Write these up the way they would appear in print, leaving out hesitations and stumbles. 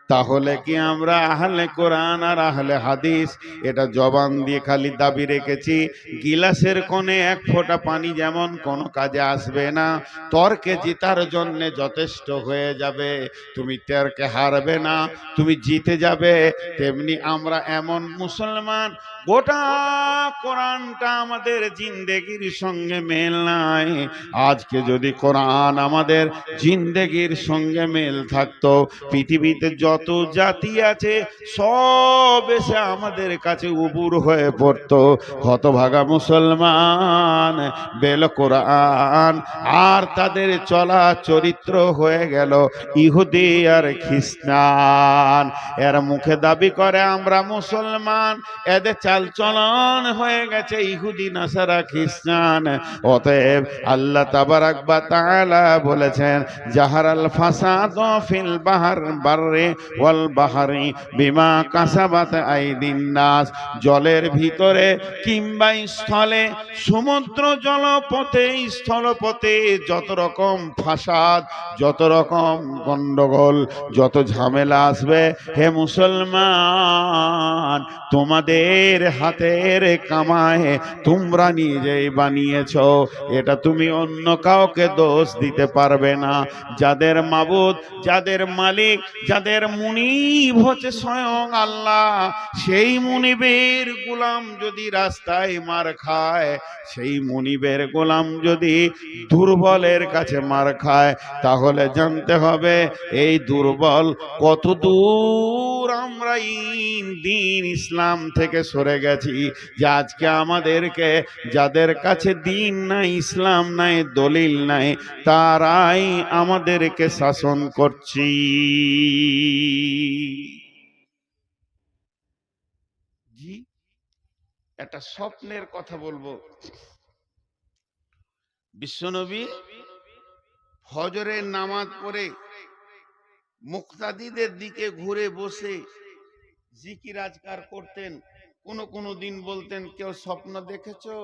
তাহলে কি আমরা আহলে কোরআন আর আহলে হাদিস এটা জবান দিয়ে খালি দাবি রেখেছি? গিলাসের কোণে এক ফোঁটা পানি যেমন কোনো কাজে আসবে না, তর্কে জিতার জন্য যথেষ্ট হয়ে যাবে। তুমি তর্কে হারবে না, তুমি জিতে যাবে। তেমনি আমরা এমন মুসলমান, গোটা কোরআনটা আমাদের জিন্দেগির সঙ্গে মেল নাই। আজকে যদি কোরআন আমাদের জিন্দেগির সঙ্গে মেল থাকতো, পৃথিবীতে যত জাতি আছে সব এসে আমাদের কাছে উবুর হয়ে পড়তো। হতভাগা মুসলমান বেল কোরআন, আর তাদের চলা চরিত্র হয়ে গেল ইহুদি আর খ্রিস্টান। এর মুখে দাবি করে আমরা মুসলমান, এদের চালচলন হয়ে গেছে ইহুদি নাসারা খ্রিস্টান। অতএব আল্লাহ তাবারাক ওয়া তাআলা বলেছেন, জাহারাল ফাসাদ ফিল বাররি ওয়াল বাহরি বিমা কাসাবাত আইদিন নাস। জলের ভিতরে কিংবা স্থলে, সমুদ্র জলপথে স্থলপথে যত রকম ফাসাদ, যত রকম গন্ডগোল, যত ঝামেলা আসবে, হে মুসলমান, তোমাদের হাতের কামায় তোমরা নিজেই বানিয়েছো। এটা তুমি অন্য কাউকে দোষ দিতে পারবে না। যাদের মাবুদ, যাদের মালিক, যাদের মুনিব হচ্ছে স্বয়ং আল্লাহ, সেই মুনিবের গোলাম যদি রাস্তায় মার খায়, সেই মুনিবের গোলাম যদি দুর্বলের কাছে মার খায়, তাহলে জানতে হবে এই দুর্বল কত দূর আমরা দিন ইসলাম থেকে সরে গেছি। যে আজকে আমাদেরকে, যাদের কাছে দিন নাই, ইসলাম নাই, দলিল নাই, তারাই আমাদেরকে শাসন করছি। জি, একটা স্বপ্নের কথা বলবো। বিশ্বনবী ফজরের নামাজ পড়ে মুক্তাদিদের দিকে ঘুরে বসে জিকির আজকার করতেন। কোন দিন বলতেন, কেউ স্বপ্ন দেখেছো?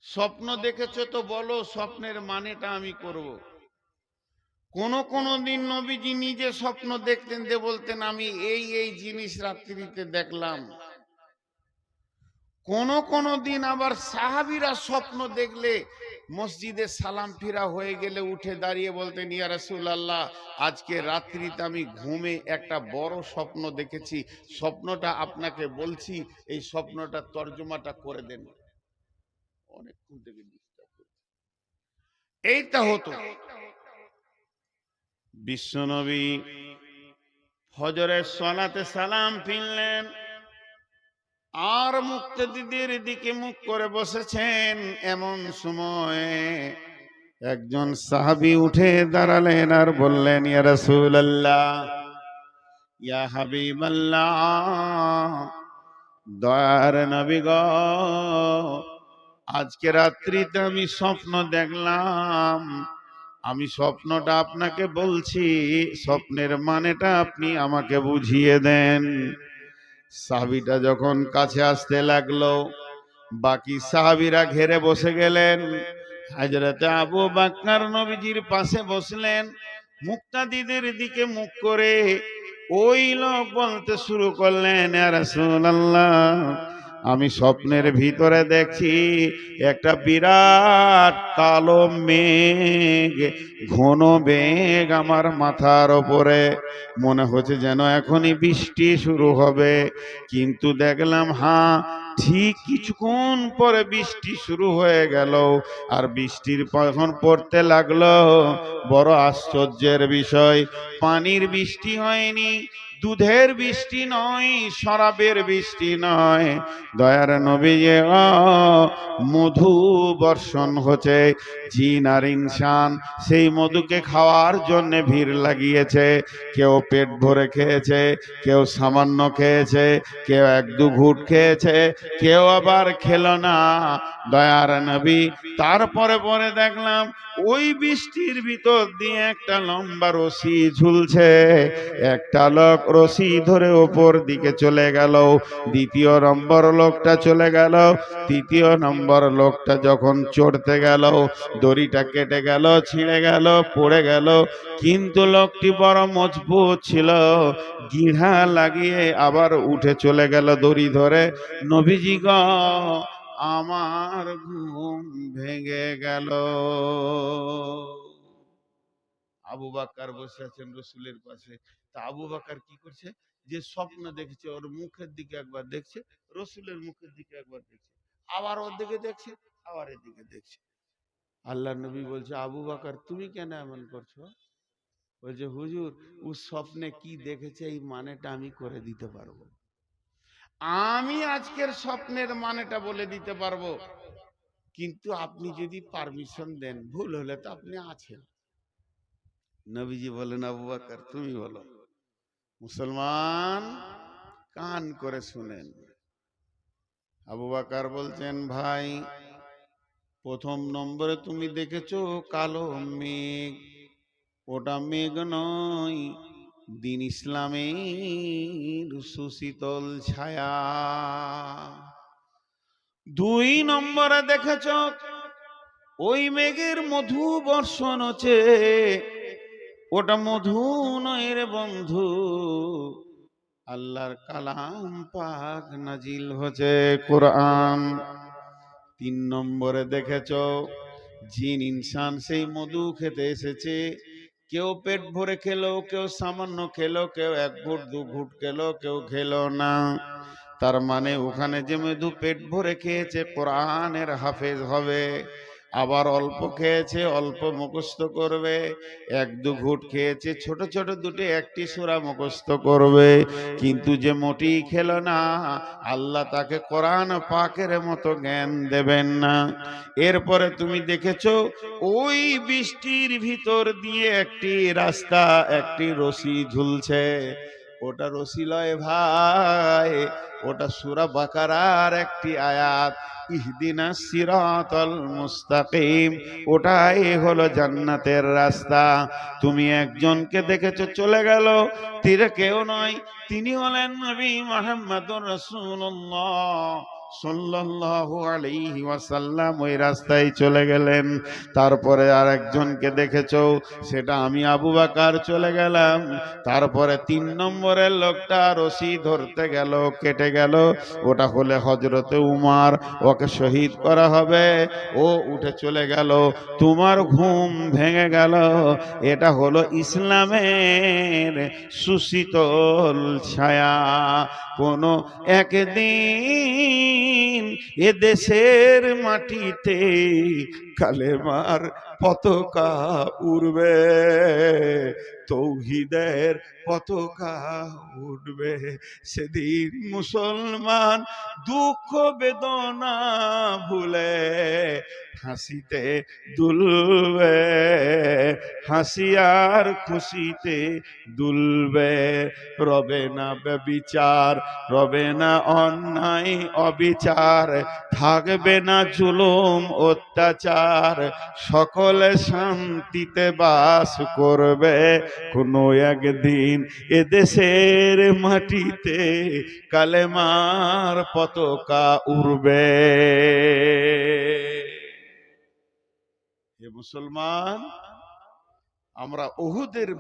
স্বপ্ন দেখেছো তো বলো, স্বপ্নের মানেটা আমি করব। কোন দিন নবীজি নিজে স্বপ্ন দেখতেন, যে বলতেন আমি এই জিনিস রাত্রিতে দেখলাম। কোন দিন আবার সাহাবীরা স্বপ্ন দেখলে মসজিদে সালাম ফিরা হয়ে গেলে উঠে দাঁড়িয়ে বলতেন, ইয়া রাসূলুল্লাহ, আজকে রাত্রিতে আমি ঘুমে একটা বড় স্বপ্ন দেখেছি, স্বপ্নটা আপনাকে বলছি, এই স্বপ্নটা তর্জমাটা করে দেন। অনেকক্ষণ থেকে ডিস্টার্ব করছে। এইটা হতো। বিশ্বনবী ফজরের সালাতে সালাম ফিরলেন, আর মুক্তাদিদের দিকে মুখ করে বসেছেন। এমন সময় একজন সাহাবী উঠে দাঁড়ালেন আর বললেন, ইয়া রাসূলুল্লাহ, ইয়া হাবিবাল্লাহ, দয়ার নবী গো, আজকে রাত্রিতে আমি স্বপ্ন দেখলাম। আমি স্বপ্নটা আপনাকে বলছি, স্বপ্নের মানেটা আপনি আমাকে বুঝিয়ে দেন। সাহাবীটা যখন কাছে আসতে লাগলো, বাকি সাহাবীরা ঘেরে বসে গেলেন। হযরত আবু বকর নবীজির পাশে বসলেন, মুক্তাদিদের দিকে মুখ করে ওই লোক বলতে শুরু করলেন, ইয়া রাসূলুল্লাহ, আমি স্বপ্নের ভিতরে দেখছি একটা বিরাট কালো মেঘ, ঘন মেঘ আমার মাথার ওপরে। মনে হচ্ছে যেন এখনই বৃষ্টি শুরু হবে। কিন্তু দেখলাম, হ্যাঁ, ঠিক কিছুক্ষণ পরে বৃষ্টি শুরু হয়ে গেল। আর বৃষ্টির যখন পড়তে লাগলো, বড় আশ্চর্যের বিষয়, পানির বৃষ্টি হয়নি, দুধের বৃষ্টি নয়, শরাবের বৃষ্টি নয়, দয়ার নবী, মধু বর্ষণ হচ্ছে। জিন আর ইনসান সেই মধুকে খাওয়ার জন্য ভিড় লাগিয়েছে। কেউ পেট ভরে খেয়েছে, কেউ সামান্য খেয়েছে, কেউ এক দু ঘুট খেয়েছে, কেউ আবার খেলো না। দয়ার নবী। তারপরে পরে দেখলাম ওই বৃষ্টির ভিতর দিয়ে একটা লম্বা রশি ঝুলছে, একটা লোক রশি ধরে ওপর দিকে চলে গেল, দ্বিতীয় নম্বর লোকটা চলে গেল, তৃতীয় নম্বর লোকটা যখন চড়তে গেল দড়িটা কেটে গেল, ছিঁড়ে গেল, পড়ে গেল, কিন্তু লোকটি বড় মজবুত ছিল, গিঁড়া লাগিয়ে আবার উঠে চলে গেল দড়ি ধরে। নবীজি গো, আমার ঘুম ভেঙে গেল। আবু বাক্কার বসে আছেন রসুলের পাশে। তা আবু বাক্কার কি করছে, যে স্বপ্ন দেখেছে ওর মুখের দিকে একবার দেখছে, রসুলের মুখের দিকে একবার দেখছে, আবার ওর দিকে দেখছে, আবার এদিকে দেখছে। আল্লাহ নবী বলছে, আবু বাক্কার তুমি কেন এমন করছো? বলছে, হুজুর ও স্বপ্নে কি দেখেছে এই মানেটা আমি করে দিতে পারবো, আমি আজকের স্বপ্নের মানেটা বলে দিতে পারবো, কিন্তু আপনি যদি পারমিশন দেন, ভুল হলে তো আপনি আছেন। নবীজি বলেন, আবু বকর তুমি বলো। মুসলমান কান করে শুনেন। আবু বকর বলছেন, ভাই প্রথম নম্বরে তুমি দেখেছো কালো মেঘ, ওটা মেঘ নয়, দিন ইসলামের সুশীতল ছায়া। দুই নম্বরে দেখেছো ওই মেঘের মধু বর্ষণ হচ্ছে, ওটা মধু নয় রে বন্ধু, আল্লাহর কালাম পাক নাজিল হচ্ছে, কোরআন। তিন নম্বরে দেখেছো জিন ইনসান সেই মধু খেতে এসেছে, কেউ পেট ভরে খেলো, কেউ সামান্য খেলো, কেউ এক ঘুট দু ঘুট খেলো, কেউ খেলো না। তার মানে ওখানে যে মধু পেট ভরে খেয়েছে কোরআনের হাফেজ হবে, আবার অল্প খেয়েছে অল্প মুখস্থ করবে, এক দু ঘুট খেয়েছে ছোট ছোট দুটি একটি সূরা মুখস্থ করবে, কিন্তু যে মোটি খেলো না আল্লাহ তাকে কোরআন পাকের মতো জ্ঞান দেবেন না। এরপরে তুমি দেখেছো ওই বৃষ্টির ভিতর দিয়ে একটি রাস্তা, একটি রশি ঝুলছে, ওটা রশি লয় ভাই, ওটা সূরা বাকারার একটি আয়াত, ইহদিনাস সিরাতাল মুস্তাকিম, ওটাই হলো জান্নাতের রাস্তা। তুমি একজনকে দেখেছো চলে গেল, তীরে কেউ নয়, তিনি হলেন নবী মুহাম্মদুর রাসূলুল্লাহ সাল্লাল্লাহু আলাইহি ওয়াসাল্লাম, ওই রাস্তায় চলে গেলেন। তারপরে আর একজনকে দেখেছো, সেটা আমি আবু বকর চলে গেলাম। তারপরে তিন নম্বরের লোকটা রশি ধরতে গেল, কেটে গেল, ওটা হলে হযরতে উমর, ওকে শহীদ করা হবে, ও উঠে চলে গেল, তোমার ঘুম ভেঙে গেল। এটা হলো ইসলামের সুশীতল ছায়া। কোনো একদিন এ দেশের মাটিতে কালেমার পতাকা উড়বে, তৌহিদের পতাকা উঠবে, সেদিন মুসলমান দুঃখ বেদনা ভুলে হাসিতে দুলবে, হাসি আর খুশিতে দুলবে, রবে না ব্যভিচার, রবে না অন্যায় অবিচার, থাকবে না জুলুম অত্যাচার, সকলে শান্তিতে বাস করবে, কোনো একদিন এদেশের মাটিতে কালেমার পতাকা উড়বে। হে মুসলমান, আমরা উহুদের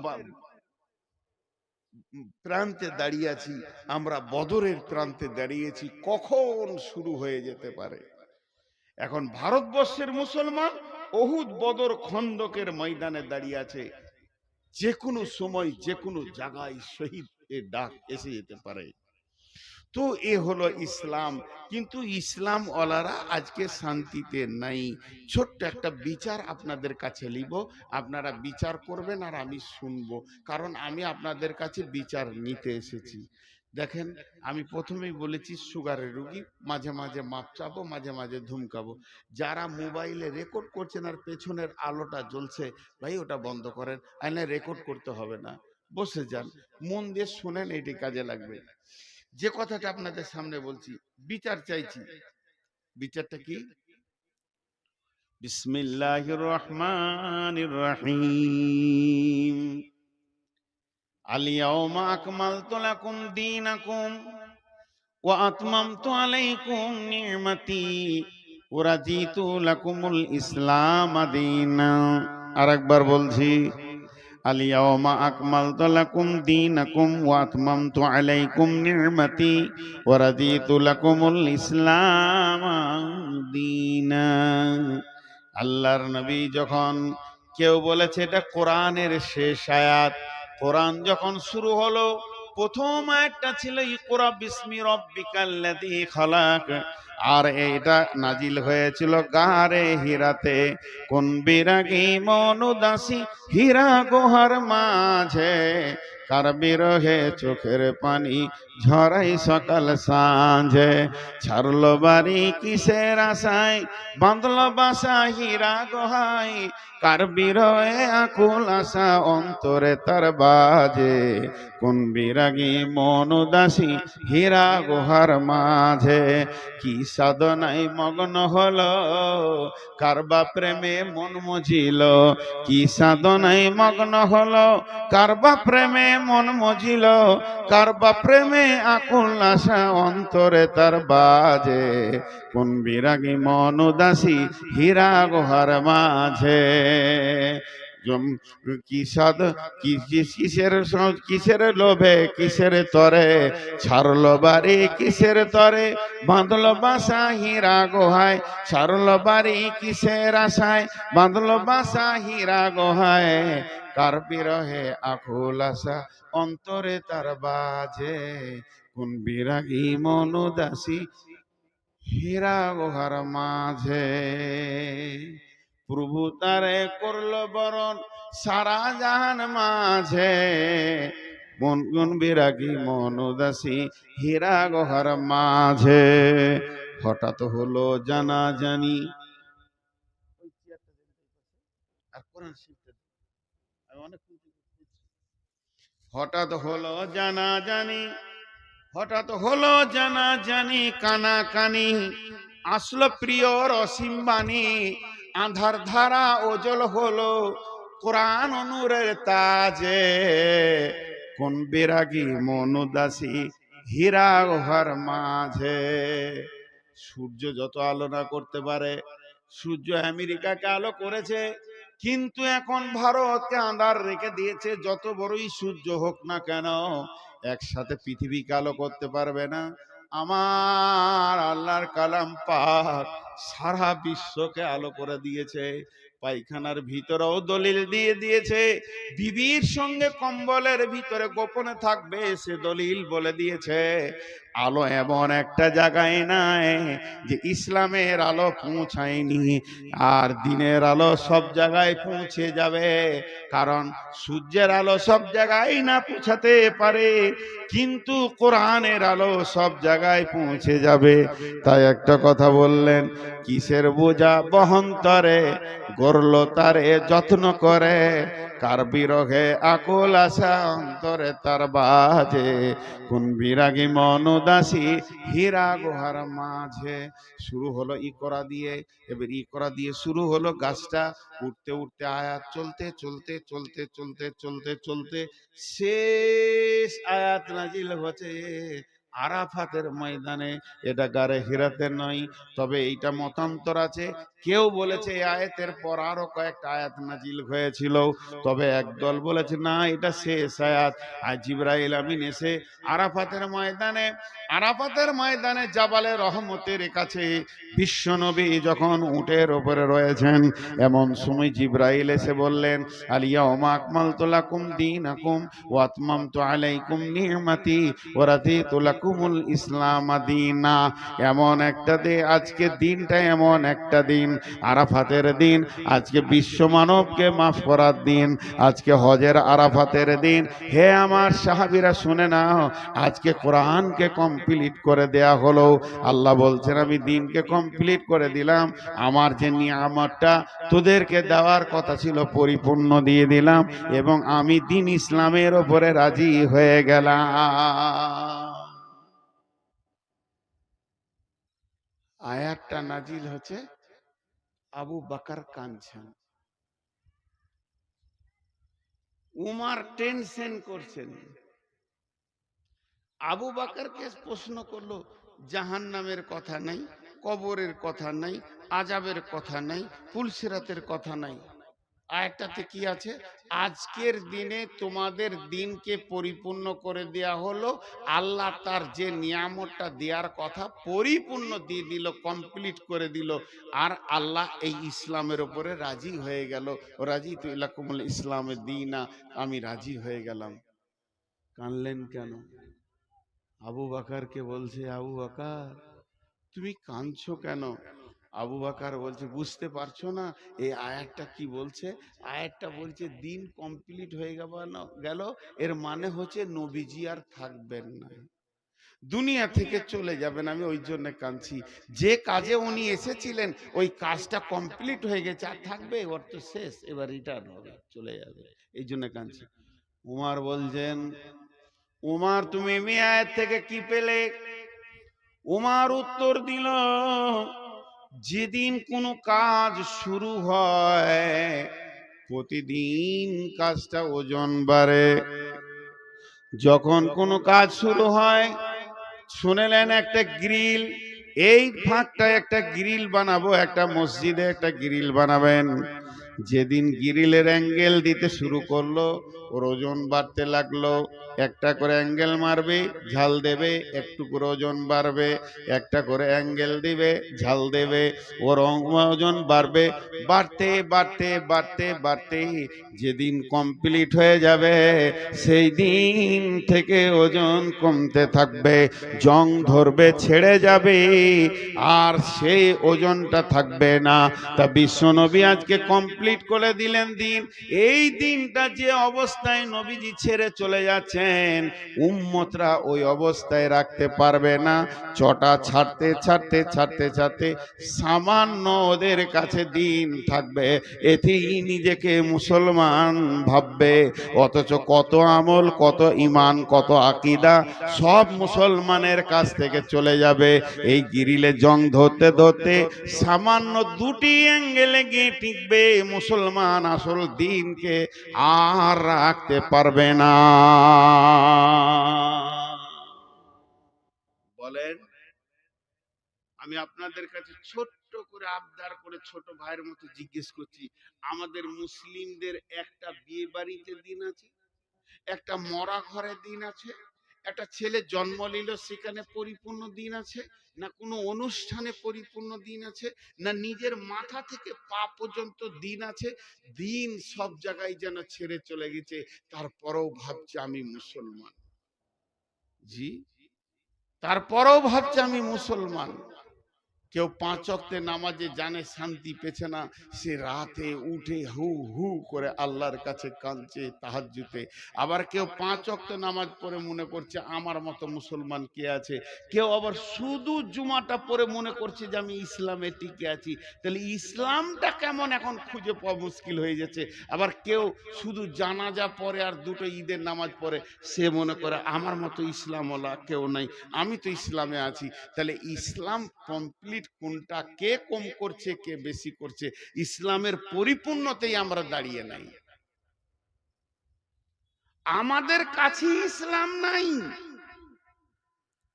প্রান্তে দাঁড়িয়ে আছি, আমরা বদরের প্রান্তে দাঁড়িয়েছি, কখন শুরু হয়ে যেতে পারে। এখন ভারতবর্ষের মুসলমান উহুদ বদর খন্দকের ময়দানে দাঁড়িয়ে আছে, যে কোনো সময় যে কোনো জায়গায় শহীদ এর ডাক এসে যেতে পারে। তো এ হলো ইসলাম, কিন্তু ইসলাম ওয়ালারা আজকে শান্তিতে নাই। ছোট্ট একটা বিচার আপনাদের কাছে লিব, আপনারা বিচার করবেন আর আমি শুনবো, কারণ আমি আপনাদের কাছে বিচার নিতে এসেছি। দেখেন, আমি প্রথমেই বলেছি সুগারের রুগী, মাঝে মাঝে মাপ চাবো, মাঝে মাঝে ধুমকাবো। যারা মোবাইলে রেকর্ড করছেন আর পেছনের আলোটা জ্বলছে, ভাই ওটা বন্ধ করেন, আইনে রেকর্ড করতে হবে না, বসে যান, মন দিয়ে শুনেন, এটি কাজে লাগবে। যে কথাটা আপনাদের সামনে বলছি, বিচার চাইছি। বিচারটা কি? বিসমিল্লাহির রহমানির রহিম। আল ইয়াউমা আকমালতু লাকুম দীনাকুম ওয়া আতমামতু আলাইকুম নি'মাতি ওয়া রাদিতু লাকুমুল ইসলাম দীনা। আরেকবার বলছি, আল ইয়াউমা আকমালতু লাকুম দীনাকুম ওয়া আতমামতু আলাইকুম নি'মাতি ওয়া রাদিতু লাকুমুল ইসলাম দীনা। আল্লাহর নবী যখন, কেউ বলেছে এটা কোরআনের শেষ আয়াত, কোরআন যখন শুরু হলো প্রথম আয়াতটা ছিল ইকরা বিসমি রাব্বিকাল্লাযী খালাক, আর এটা নাজিল হয়েছিল গারে হীরাতে। কোন বিরাগী মনুদাসী হীরা গুহার মাঝে, কার বিরহে চোখের পানি ঝরাই সকাল সাঁঝে। ছাড়লো বাড়ি কিসের আশায়, বাঁধলো বাসা হীরা গুহায়, কার বিরহে আকুল আশা অন্তরে তার বাজে। কোন বিরাগী মন উদাসী হীরা গুহার মাঝে, কি সাধনায় মগ্ন হলো, কারবা প্রেমে মন মজিল। কি সাধনায় মগ্ন হলো, কারবা প্রেমে মন মজিল, কারবা প্রেমে আকুল আশা অন্তরে তার বাজে। কোন বিরাগী মন উদাসী হীরা গুহার মাঝে। কিসের লোভে কিসের তরে, ছাড়লো বাড়ি কিসের তরে, বাঁধলো বাসা হীরা গুহায়। ছাড়লো বাড়ি কিসের আশায়, বাঁধলো বাসা হীরা গুহায়, কার বিরহে আকুল আশা অন্তরে তার বাজে। কোন বিরাগী মন উদাসী হীরা গুহার মাঝে। প্রভু তারে করলো বরণ সারা জাহান মাঝে, মন গুন বিরাগী মন উদাসী হীরা গুহার মাঝে। হঠাৎ হলো জানা জানি, হঠাৎ হলো জানা জানি, হঠাৎ হলো জানা জানি, কানা কানি আসলো প্রিয়র অসীম বাণী। আধার ধারা ওজল হলো কোরআন নূরের তাজে। কোন বিরাগী মন উদাসী হীরা গুহার মাঝে। সূর্য যত আলো না করতে পারে, সূর্য আমেরিকাকে আলো করেছে, কিন্তু এখন ভারতকে আঁধার রেখে দিয়েছে। যত বড়ই সূর্য হোক না কেন, একসাথে পৃথিবীকে আলো করতে পারবে না। আমার আল্লাহর কালাম পাক সারা বিশ্বকে আলো করে দিয়েছে। পায়খানার ভিতরেও দলিল দিয়ে দিয়েছে, বিবির সঙ্গে কম্বলের ভিতরে গোপনে থাকবে সে দলিল বলে দিয়েছে। আলো এমন একটা জায়গায় নাই যে ইসলামের আলো পৌঁছায়নি, আর দিনের আলো সব জায়গায় পৌঁছে যাবে। কারণ সূর্যের আলো সব জায়গায় না পৌঁছাতে পারে, কিন্তু কোরআনের আলো সব জায়গায় পৌঁছে যাবে। তাই একটা কথা বললেন, কিসের বোঝা বহন্তরে, গড়ল তারে যত্ন করে, কার বিরহে আকুল আশা অন্তরে তার বাজে। কোন বিরাগী মন উদাসী হীরা গুহার মাঝে। শুরু হলো ইকরা দিয়ে, এবার ইকরা দিয়ে শুরু হলো গাছটা, উঠতে উঠতে আয়াত চলতে চলতে চলতে চলতে চলতে চলতে শেষ আয়াত নাজিল হচ্ছে আরাফাতের ময়দানে। এটা গারে হিরাতে নয়, তবে এইটা মতান্তর আছে। কেউ বলেছে এই আয়াতের পর আরো কয়েকটা আয়াত নাজিল হয়েছিল, তবে একদল বলেছে না এটা শেষ আয়াত। আর জিবরাইল আমিন এসে আরাফাতের ময়দানে, আরাফাতের ময়দানে জাবালে রহমতের কাছে বিশ্বনবী যখন উটের উপরে রয়েছেন, এমন সময় জিবরাইল এসে বললেন, আল ইয়াউমা আকমালতু লাকুম দীনাকুম ওয়া আতমামতু আলাইকুম নি'মাতি ওয়া রাদিতু লাকুমুল ইসলাম দীনা। এমন একটা দিন, আজকে দিনটা এমন একটা দিন, আরাফাতের দিন। আজকে বিশ্ব মানবকে মাফ করার দিন, আজকে হজের আরাফাতের দিন। হে আমার সাহাবীরা শুনে নাও, আজকে কোরআনকে কমপ্লিট করে দেয়া হলো। আল্লাহ বলছেন আমি দিনকে কমপ্লিট করে দিলাম, আমার যে নিয়ামতটা তোদেরকে দেওয়ার কথা ছিল পরিপূর্ণ দিয়ে দিলাম, এবং আমি দিন ইসলামের ওপরে রাজি হয়ে গেলাম। আয়াতটা নাজিল হচ্ছে আবু বকর কাঁদছেন, উমার টেনশন করছেন। আবু বকরকে প্রশ্ন করলো, জাহান্নামের কথা নাই, কবরের কথা নাই, আযাবের কথা নাই, পুলসিরাতের কথা নাই, আয়াতটাতে কি আছে? আজকের দিনে তোমাদের দিনকে পরিপূর্ণ করে দেয়া হলো। আল্লাহ তার যে নিয়ামতটা দেওয়ার কথা পরিপূর্ণ দিয়ে দিল, কমপ্লিট করে দিল। আর আল্লাহ এই ইসলামের উপরে রাজি হয়ে গেল। রাজি তো ইলাকুমুল ইসলামের দিনা, আমি রাজি হয়ে গেলাম। কানলেন কেন? আবু বকরকে বলছে, আবু বকর তুমি কাঁদছো কেন? আবু বকর বলছে, বুঝতে পারছো না এই আয়াতটা কি বলছে? আয়াতটা বলছে দিন কমপ্লিট হয়ে গেল, এর মানে হচ্ছে নবীজি আর থাকবেন না, দুনিয়া থেকে চলে যাবেন। আমি ওই জন্য কাঁদছি, যে কাজে উনি এসেছিলেন ওই কাজটা কমপ্লিট হয়ে গেছে, আর থাকবে? ওর তো শেষ, এবার রিটার্ন হবে, চলে যাবে, এই জন্য কাঁদছি। উমার বলছেন, উমার তুমি আয়াত থেকে কি পেলে? উমার উত্তর দিল, যেদিন কোনো কাজ শুরু হয় প্রতিদিন কাজটা ওজন বাড়ে। যখন কোনো কাজ শুরু হয়, শুনেলেন একটা গ্রিল, এই ফাঁকটা একটা গ্রিল বানাবো, একটা মসজিদে একটা গ্রিল বানাবেন। যেদিন গ্রিলের অ্যাঙ্গেল দিতে শুরু করলো, ওর ওজন বাড়তে লাগলো। একটা করে অ্যাঙ্গেল মারবে, ঝাল দেবে, একটু করে ওজন বাড়বে, একটা করে অ্যাঙ্গেল দিবে, ঝাল দেবে, ওর ওজন বাড়বে, বাড়তে বাড়তে বাড়তে বাড়তে যেদিন কমপ্লিট হয়ে যাবে সেই দিন থেকে ওজন কমতে থাকবে, জং ধরবে, ছেড়ে যাবে, আর সেই ওজনটা থাকবে না। তা বিশ্বনবী আজকে কমপ্লিট করে দিলেন দিন। এই দিনটা যে অবস্থায় নবীজি ছেড়ে চলে যাচ্ছেন, উম্মতরা ওই অবস্থায় রাখতে পারবে না। চটা ছাড়তে ছাড়তে ছাড়তে ছাড়তে সামান্য ওদের কাছে দিন থাকবে, এতেই নিজেকে মুসলমান ভাববে। অথচ কত আমল, কত ইমান, কত আকীদা সব মুসলমানের কাছ থেকে চলে যাবে। এই গ্রিলে জং ধরতে ধরতে সামান্য দুটি অ্যাঙ্গেলে গিয়ে টিকবে, মুসলমান আসল দিনকে আর রাখতে পারবে না। বলেন, আমি আপনাদের কাছে ছোট্ট করে আবদার করে ছোট ভাইয়ের মতো জিজ্ঞেস করছি, আমাদের মুসলিমদের একটা বিয়ে বাড়িতে দিন আছে, একটা মরা ঘরে দিন আছে, একটা ছেলে জন্ম নিল সেখানে পরিপূর্ণ দিন আছে, না কোনো অনুষ্ঠানে পরিপূর্ণ দিন আছে, না নিজের মাথা থেকে পা পর্যন্ত দিন আছে? দিন সব জায়গায় যেন ছেড়ে চলে গেছে, তারপরেও ভাবছে আমি মুসলমান। জি, তারপরেও ভাবছে আমি মুসলমান। কেউ 5 ওয়াক্তের নামাজে জানে শান্তি পেছে না, সে রাতে উঠে হু হু করে আল্লাহর কাছে কাঁদছে তাহাজ্জুদে। আবার কেউ 5 ওয়াক্ত নামাজ পড়ে মনে করছে আমার মতো মুসলমান কে আছে। কেউ আবার শুধু জুমাটা পড়ে মনে করছে যে আমি ইসলামে টিকে আছি। তাহলে ইসলামটা কেমন এখন খুঁজে পাওয়া মুশকিল হয়ে যাচ্ছে। আবার কেউ শুধু জানাজা পড়ে আর দুটো ঈদের নামাজ পড়ে, সে মনে করে আমার মতো ইসলামওয়ালা কেউ নাই, আমি তো ইসলামে আছি। তাহলে ইসলাম কমপ্লিট কোনটা, কে কম করছে কে বেশি করছে? ইসলামের পরিপূর্ণতেই আমরা দাঁড়িয়ে নাই, আমাদের কাছে ইসলাম নাই।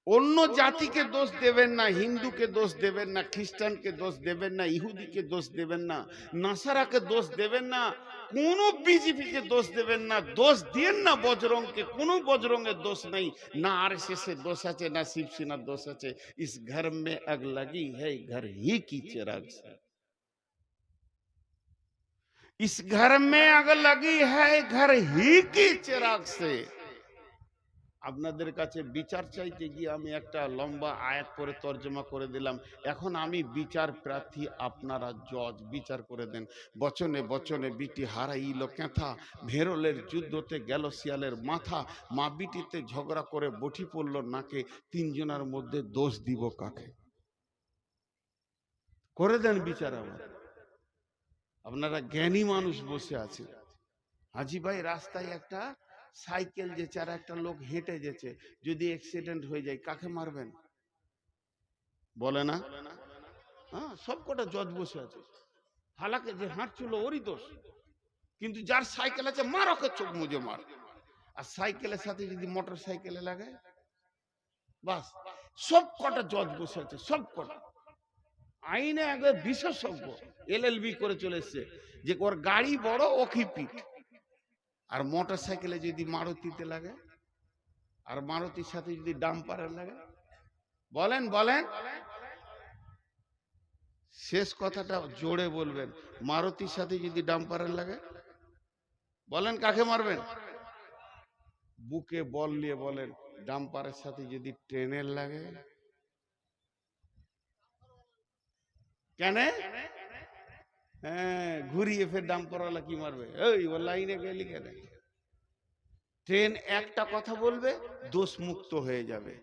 অন্য জাতিকে দোষ দেবেন না, হিন্দুকে দোষ দেবেন না, খ্রিস্টানকে দোষ দেবেন না, ইহুদিকে দোষ দেবেন না, নাসারাকে দোষ দেবেন না, কোন বিজেপিকে দোষ দেবেন না, দোষ দিয়েন না বজরংকে, কোন বজরংয়ের দোষ নাই, না আরএসএস এর দোষ আছে, না শিবসেনার দোষ আছে। ইস ঘর মে আগ লাগি হ্যায় ঘর হি কি চিরাগ সে, इस घर में आग लगी है घर ही की चिराग से। আপনাদের কাছে বিচার চাইতে গিয়ে আমি একটা লম্বা আয়াত করে তর্জমা করে দিলাম। এখন আমি বিচার প্রার্থী, আপনারা জজ, বিচার করে দেন। বচনে বচনে বিটি হারাইল ক্যাথা, ভেরলের যুদ্ধতে গেল শিয়ালের মাথা, মা বিটিতে ঝগড়া করে বটি পড়ল নাকে, তিনজনের মধ্যে দোষ দিব কাকে? করে দেন বিচার। আবার আপনারা জ্ঞানী মানুষ বসে আছেন। হাজি ভাই, রাস্তায় একটা সাইকেল যেছে আর একটা লোক হেঁটে যেছে, যদি অ্যাক্সিডেন্ট হয়ে যায় কাকে মারবেন? বলে না? হ্যাঁ, সব কটা জজ বসে আছে। হালাকে যে হাঁটছিল ওরই দোষ, কিন্তু যার সাইকেল আছে মার ওকে চোখ মুজে মার। আর সাইকেলের সাথে যদি মোটর সাইকেলে লাগে, বাস সব কটা জজ বসে আছে, সব কটা আইনে একবার বিশেষজ্ঞ, এলএলবি করে চলে এসছে, যে ওর গাড়ি বড় ওকে পিট। আর মোটর সাইকেলে যদি মারুতিতে লাগে, আর মারুতির সাথে যদি ডাম্পারের লাগে, বলেন বলেন, শেষ কথাটা জোরে বলবেন, মারুতির সাথে যদি ডাম্পারের লাগে, বলেন কাকে মারবেন? বুকে বল নিয়ে বলেন, ডাম্পারের সাথে যদি ট্রেনের লাগে, কেন? হ্যাঁ, ঘুরিয়ে ফের ডাম্পারওয়ালা কি মারবে? ওই ও লাইনে গেলি কেন? ট্রেন একটা কথা বলবে, দোষ মুক্ত হয়ে যাবে।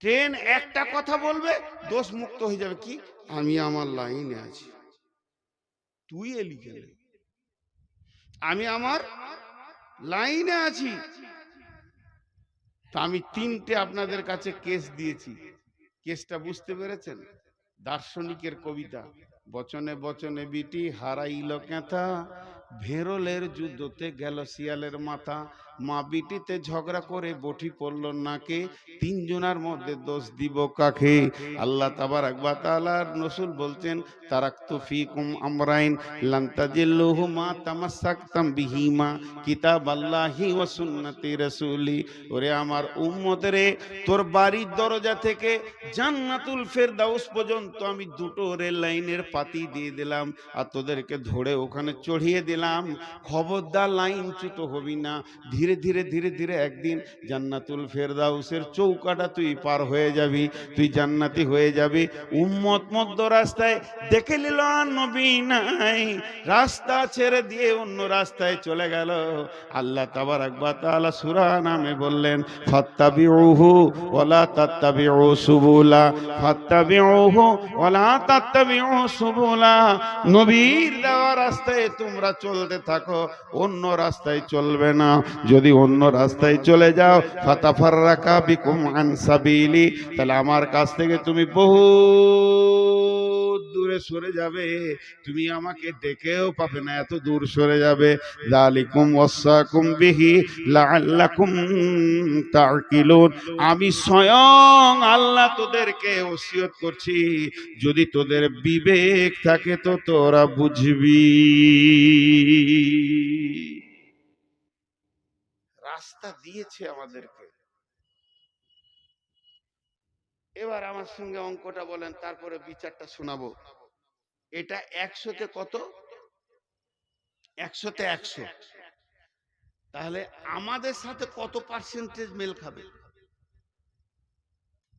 ট্রেন একটা কথা বলবে, দোষ মুক্ত হয়ে যাবে। কি? আমি আমার লাইনে আছি। তুই এলি কেন? আমি আমার লাইনে আছি। তা আমি তিনটে আপনাদের কাছে কেস দিয়েছি, কেসটা বুঝতে পেরেছেন? দার্শনিকের কবিতা, বচনে বচনে বিটি হারাইল কেথা, ভেরলের যুদ্ধতে গেল শিয়ালের মাথা, মা বিটিতে ঝগড়া করে বটি পড়ল নাকে, তিনজনার মধ্যে দোষ দিব কাকে? আল্লাহ তাবারাক ওয়া তাআলার রাসূল বলছেন, তারাকতু ফীকুম আমরাইন লান তাজিল্লুহুমা তামাসসাকতাম বিহিমা কিতাবাল্লাহি ওয়া সুন্নতি রাসূলি। ওরে আমার উম্মত রে, তোর বাড়ির দরজা থেকে জান্নাতুল ফেরদাউস পর্যন্ত আমি দুটো রেল লাইনের পাতি দিয়ে দিলাম, আর তোদেরকে ধরে ওখানে চড়িয়ে দিলাম। খবরদার লাইনচ্যুত হবি না। ধীরে ধীরে ধীরে ধীরে একদিন জান্নাতুল ফেরদাউসের চৌকাটা তুই পার হয়ে যাবি, তুই জান্নাতি হয়ে যাবি। উম্মত মধ্য রাস্তায় দেখে নিল আর নবী নাই, রাস্তা ছেড়ে দিয়ে অন্য রাস্তায় চলে গেল। আল্লাহ তাবারাক ওয়া তাআলা সূরা নামে বললেন, ফাত্তাবিউহু ওয়ালা তাত্তাবিউ সুবুলা, ফাত্তাবিউহু ওয়ালা তাত্তাবিউ সুবুলা। নবীর দেওয়া রাস্তায় তোমরা চলতে থাকো, অন্য রাস্তায় চলবে না। যদি অন্য রাস্তায় চলে যাও, ফাতাফাররাকা বিকুম আন সাবিলি, তাহলে আমার কাছ থেকে তুমি বহু দূরে সরে যাবে, তুমি আমাকে ডেকেও পাবে না, এত দূর সরে যাবে। যালিকুম ওয়াসাকুম বিহি লাআল্লাকুম তাকিলুন। আমি স্বয়ং আল্লাহ তোদেরকে ওসিয়ত করছি, যদি তোদের বিবেক থাকে তো তোরা বুঝবি। রাস্তা দিয়েছে আমাদেরকে। এবার আমার সঙ্গে অঙ্কটা বলেন, তারপরে বিচারটা শোনাবো। এটা 100তে কত? 100তে 100। তাহলে আমাদের সাথে কত পার্সেন্টেজ মেল খাবে?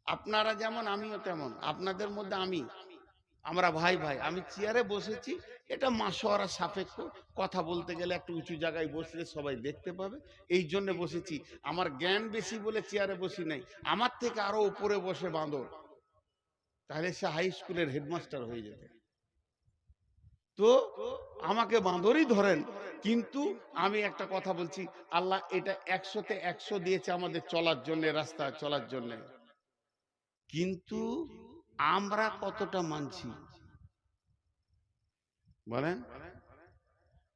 আপনারা যেমন আমিও তেমন, আপনাদের মধ্যে আমরা ভাই ভাই। আমি চেয়ারে বসেছি, এটা মাসোয়ারা সাপেক্ষ, কথা বলতে গেলে একটু উঁচু জায়গায় বসলে সবাই দেখতে পাবে, এই জন্য বসেছি। আমার জ্ঞান বেশি বলে চেয়ারে বসি নাই, আমার থেকে আরো উপরে বসে বাঁদর, তাহলে সে হাই স্কুলের হেডমাস্টার হয়ে যেত। তো আমাকে বাঁদরই ধরেন, কিন্তু আমি একটা কথা বলছি, আল্লাহ এটা 100তে 100 দিয়েছে আমাদের চলার জন্য, রাস্তা চলার জন্য। কিন্তু আমরা কতটা মানছি বলেন?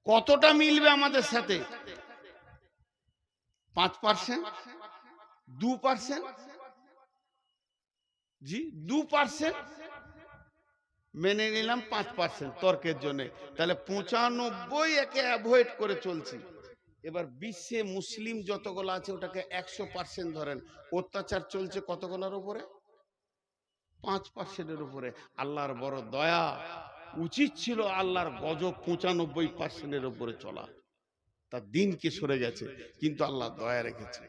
কতটা মিলবে আমাদের সাথে? 5%, 2%? জি, 2% মেনে নিলাম, 5% তর্কের জন্য, তাহলে 95 একে অ্যাভয়েড করে চলছি। এবার বিশ্বে মুসলিম যতগুলো আছে ওটাকে 100% ধরেন, অত্যাচার চলছে কতগুলোর উপরে? 5%-এর উপরে। আল্লাহর বড় দয়া, উচিত ছিল আল্লাহর গজব 95%-এর উপরে চলা, তার দিনকে সরে গেছে, কিন্তু আল্লাহ দয়া রেখেছে,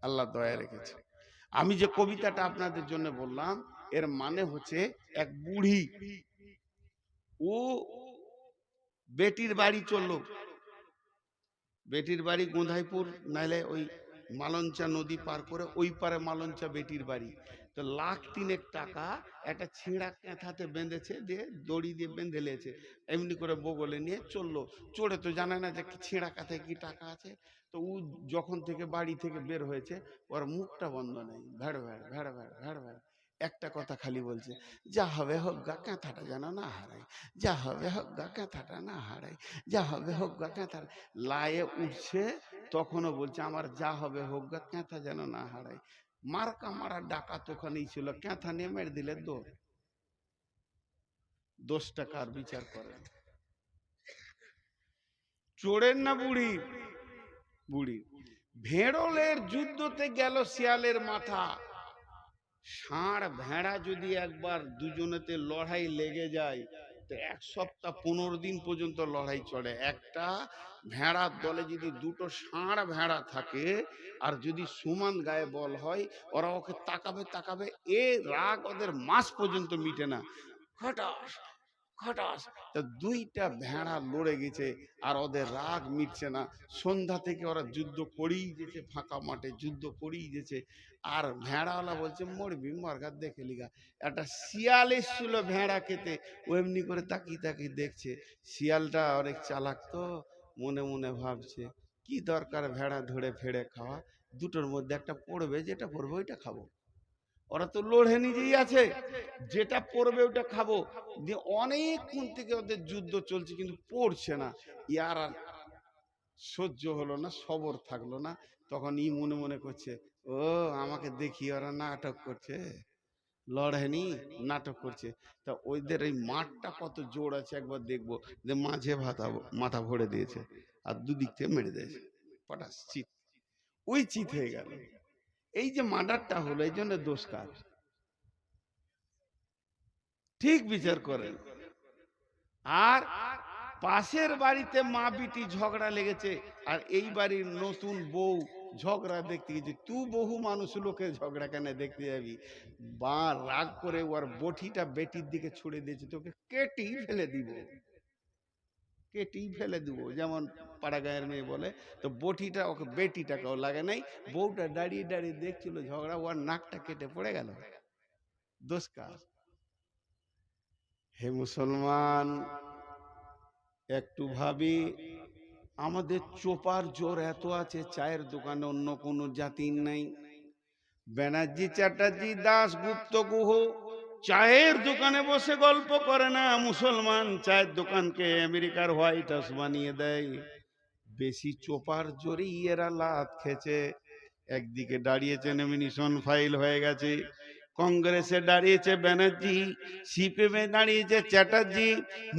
আল্লাহ দয়া রেখেছে। আমি যে কবিতাটা আপনাদের জন্য বললাম, এর মানে হচ্ছে এক বুড়ি, ও বেটির বাড়ি চললো, বেটির বাড়ি গোঁধাইপুর, নাইলে ওই মালঞ্চা নদী পার করে ওই পারে মালঞ্চা বেটির বাড়ি। তো 1,03,000 টাকা একটা ছিঁড়া কাঁথাতে বেঁধেছে, দিয়ে দড়ি দিয়ে বেঁধে লেছে, এমনি করে বগলে নিয়ে চললো। চড়ে তো জানে না যে ছিঁড়া কাঁথায় কি টাকা আছে। তো ও যখন থেকে বাড়ি থেকে বের হয়েছে, ওর মুখটা বন্ধ নেই, ভ্যাড় ভ্যাড় ভ্যাড় ভ্যাড় ভ্যাড় ভ্যাড়। একটা কথা খালি বলছে, যা হবে হোক গা, কাঁথাটা যেন না হারাই, যা হবে হোক গা, কাঁথাটা না হারাই, যা হবে হোক গা, কাঁথা। লায়ে উঠছে তখনও বলছে আমার যা হবে হোক গা, কাঁথা যেন না হারাই। মার্কা মারা ডাকাত ওখানেই ছিল, কাঁথা নিয়ে মেরে দিলে দোষটা কার? বিচার করেন। চোরের না বুড়ি? বুড়ি। ভেড়লের যুদ্ধতে গেল শিয়ালের মাথা। ষাঁড় ভেড়া যদি একবার দুজনেতে লড়াই লেগে যায় তো 1 সপ্তাহ 15 দিন পর্যন্ত লড়াই চলে। একটা ভেড়ার দলে যদি দুটো ষাঁড় ভেড়া থাকে আর যদি সমান গায়ে বল হয়, ওরা ওকে তাকাবে তাকাবে, এ রাগ ওদের মাস পর্যন্ত মিটে না। হঠাৎ হঠাৎ তা দুইটা ভেড়া লড়ে গেছে আর ওদের রাগ মিটছে না। সন্ধ্যা থেকে ওরা যুদ্ধ করেই গেছে, ফাঁকা মাঠে যুদ্ধ করেই গেছে। আর ভেড়াওয়ালা বলছে মরবি মরগা দেখে লিগা। একটা শিয়াল এসছিল ভেড়া খেতে, ও এমনি করে তাকিয়ে তাকিয়ে দেখছে। শিয়ালটা অনেক চালাক তো, মনে মনে ভাবছে কি দরকার ভেড়া ধরে ফেড়ে খাওয়া, দুটোর মধ্যে একটা পড়বে, যেটা পড়বে ওইটা খাবো। ওরা তো লড়ে নিজেই আছে, যেটা পড়বে ওটা খাবো। দিয়ে অনেকক্ষণ থেকে ওদের যুদ্ধ চলছে কিন্তু পড়ছে না। ইয়ার আর সহ্য হলো না, সবর থাকলো না। তখন ই মনে মনে করছে, ও আমাকে দেখি ওরা নাটক করছে, লড়েনি নাটক করছে। তা ওইদের এই মাঠটা কত জোর আছে একবার দেখবো। যে মাঝে মাথা ভরে দিয়েছে আর দুদিক থেকে মেরে দিয়েছে, পটাশ চিত, ওই চিত হয়ে গেল। এই যে মার্ডারটা হলো, এই জন্য দোষ কার? ঠিক বিচার করেন। আর পাশের বাড়িতে মা বিটি ঝগড়া লেগেছে, আর এই বাড়ির নতুন বউ ঝগড়া দেখতে গেছে। তুই বহু মানুষ লোকের ঝগড়া কেন দেখতে যাবি? বা রাগ করে ওর বটিটা বেটির দিকে ছুড়ে দিয়েছে, তোকে কেটেই ফেলে দিব, কেটেই ফেলে দিব। যেমন পাড়া গায়ের মেয়ে বলে, তো বটিটা ওকে বেটিটাকেও লাগে নাই, বউটা দাঁড়িয়ে দাঁড়িয়ে দেখছিল ঝগড়া, ওর নাকটা কেটে পড়ে গেল। দোষ কার? হে মুসলমান, একটু ভাবি, আমাদের চোপার জোর এত আছে, চায়ের দোকানে অন্য কোনো জাতির নাই। ব্যানার্জি, চ্যাটার্জি, দাস, গুপ্ত, গুহ চায়ের দোকানে বসে গল্প করে না। মুসলমান চায়ের দোকানকে আমেরিকার হোয়াইট হাউস বানিয়ে দেয়। বেশি চোপার জোরেই এরা লাত খেছে। একদিকে দাঁড়িয়েছে নমিনেশন ফাইল হয়ে গেছে, কংগ্রেসে দাঁড়িয়েছে ব্যানার্জি, সিপিএমে দাঁড়িয়েছে চ্যাটার্জি,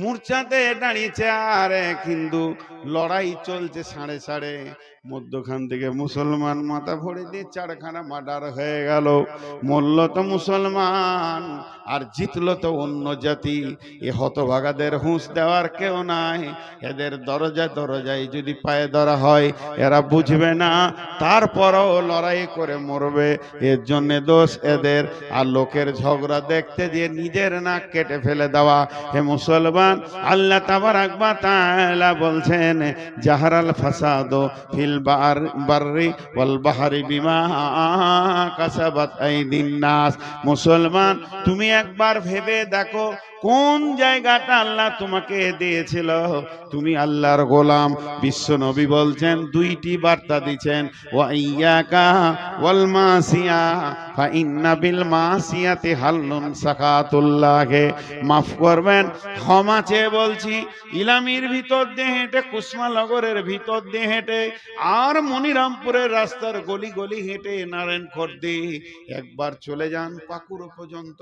মূর্ছাতে দাঁড়িয়েছে আর এক হিন্দু। লড়াই চলছে সাড়ে সাড়ে। মধ্যখান থেকে মুসলমান মাথা ভরে দিয়ে 4খানা মার্ডার হয়ে গেল। মরল তো মুসলমান আর জিতলো তো অন্য জাতি। এ হতভাগাদের হুঁশ দেওয়ার কেউ নাই। এদের দরজায় দরজায় যদি পায়ে ধরা হয় এরা বুঝবে না, তারপরও লড়াই করে মরবে। এর জন্য দোষ এদের। আর লোকের ঝগড়া দেখতে যে নিজের নাক কেটে ফেলে দেওয়া। হে মুসলমান, আল্লাহ তাবারাক ওয়া তাআলা বলছেন, জাহারাল ফাসাদু ফিল বাররি ওয়াল বাহরি বিমা কাসাবাত আইদিন নাস। মুসলমান, তুমি একবার ভেবে দেখো কোন জায়গাটা আল্লাহ তোমাকে দিয়েছিল। তুমি আল্লাহর গোলাম। বিশ্ব নবী বলছেন, দুইটি বার্তা দিচ্ছেন, ওয়া ইয়াকা ওয়াল মাসিয়া ফা ইন্না বিল মাসিয়াতি হাল্লুন সাকাতুল্লাহে। মাফ করবেন, ক্ষমা চেয়ে বলছি, ইলামির ভিতর দিয়ে হেঁটে, কুসমানগরের ভিতর দিয়ে হেঁটে, আর মনিরামপুরের রাস্তার গলি গলি হেঁটে নারায়ণখর্দে একবার চলে যান পাকুড়ো পর্যন্ত,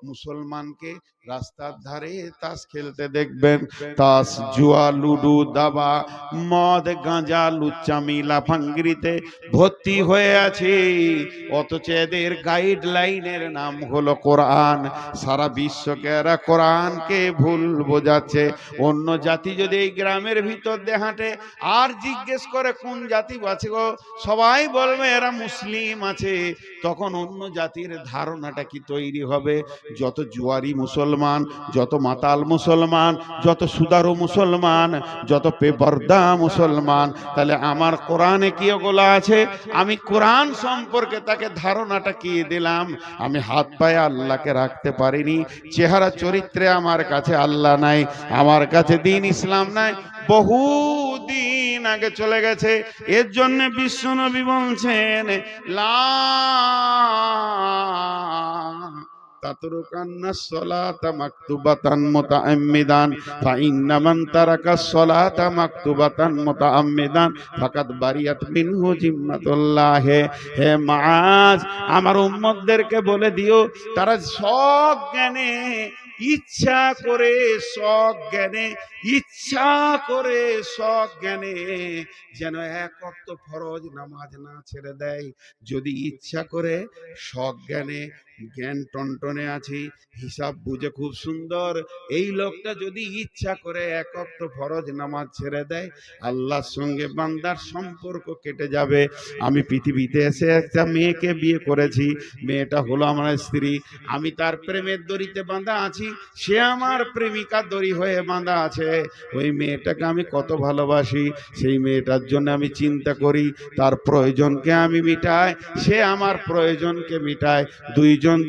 মুসলমানকে রাস্তার ধারে তাস খেলতে দেখবেন। তাস, জুয়া, লুডু, দাবা, মদ, গাঁজা, লুচ্চামি, লাফাঙ্গিরিতে ভর্তি হয়ে আছে। অথচ এদের গাইডলাইনের নাম হলো কোরআন। সারা বিশ্বকে এরা কোরআনকে ভুল বোঝাচ্ছে। অন্য জাতি যদি এই গ্রামের ভিতর দিয়ে হাঁটে আর জিজ্ঞেস করে কোন জাতি আছে গো, সবাই বলবে এরা মুসলিম আছে। তখন অন্য জাতির ধারণাটা কি তৈরি হবে? যত জুয়ারি মুসলমান, যত মাতাল মুসলমান, যত সুদারু মুসলমান, যত বেপরদা মুসলমান। তাহলে আমার কোরআনে কি ওগুলো আছে? আমি কোরআন সম্পর্কে তাকে ধারণাটা কি দিলাম? আমি হাত পায়ে আল্লাহকে রাখতে পারিনি, চেহারা চরিত্রে আমার কাছে আল্লাহ নাই, আমার কাছে দিন ইসলাম নাই, বহু দিন আগে চলে গেছে। এর জন্য বিশ্বনবী বলছেন, লা তাতরুকান্নাস সালাতা মাকতুবাতান মুতাআম্মিদান ফাইন্না মান তারাকাস সালাতা মাকতুবাতান মুতাআম্মিদান ফাকাদ বারিয়াত মিনহু জিম্মাতুল্লাহ। হে মুআজ, আমার উম্মতদেরকে বলে দিও তারা সজ্ঞানে ইচ্ছা করে সজ্ঞানে ইচ্ছা করে সজ্ঞানে যেন এক ওয়াক্ত ফরজ নামাজ না ছেড়ে দেয়। যদি ইচ্ছা করে সজ্ঞানে, জ্ঞান টনটনে আছে, হিসাব বুঝে খুব সুন্দর, এই লোকটা যদি ইচ্ছা করে এক ওয়াক্ত ফরজ নামাজ ছেড়ে দেয়, আল্লাহর সঙ্গে বান্দার সম্পর্ক কেটে যাবে। আমি পৃথিবীতে এসে একটা মেয়েকে বিয়ে করেছি, মেয়েটা হলো আমার স্ত্রী, আমি তার প্রেমের দড়িতে বাঁধা আছি, সে আমার প্রেমিকার দড়ি হয়ে বাঁধা আছে। ওই মেয়েটাকে আমি কত ভালোবাসি, সেই মেয়েটার জন্য আমি চিন্তা করি, তার প্রয়োজনকে আমি মিটাই, সে আমার প্রয়োজনকে মিটায়।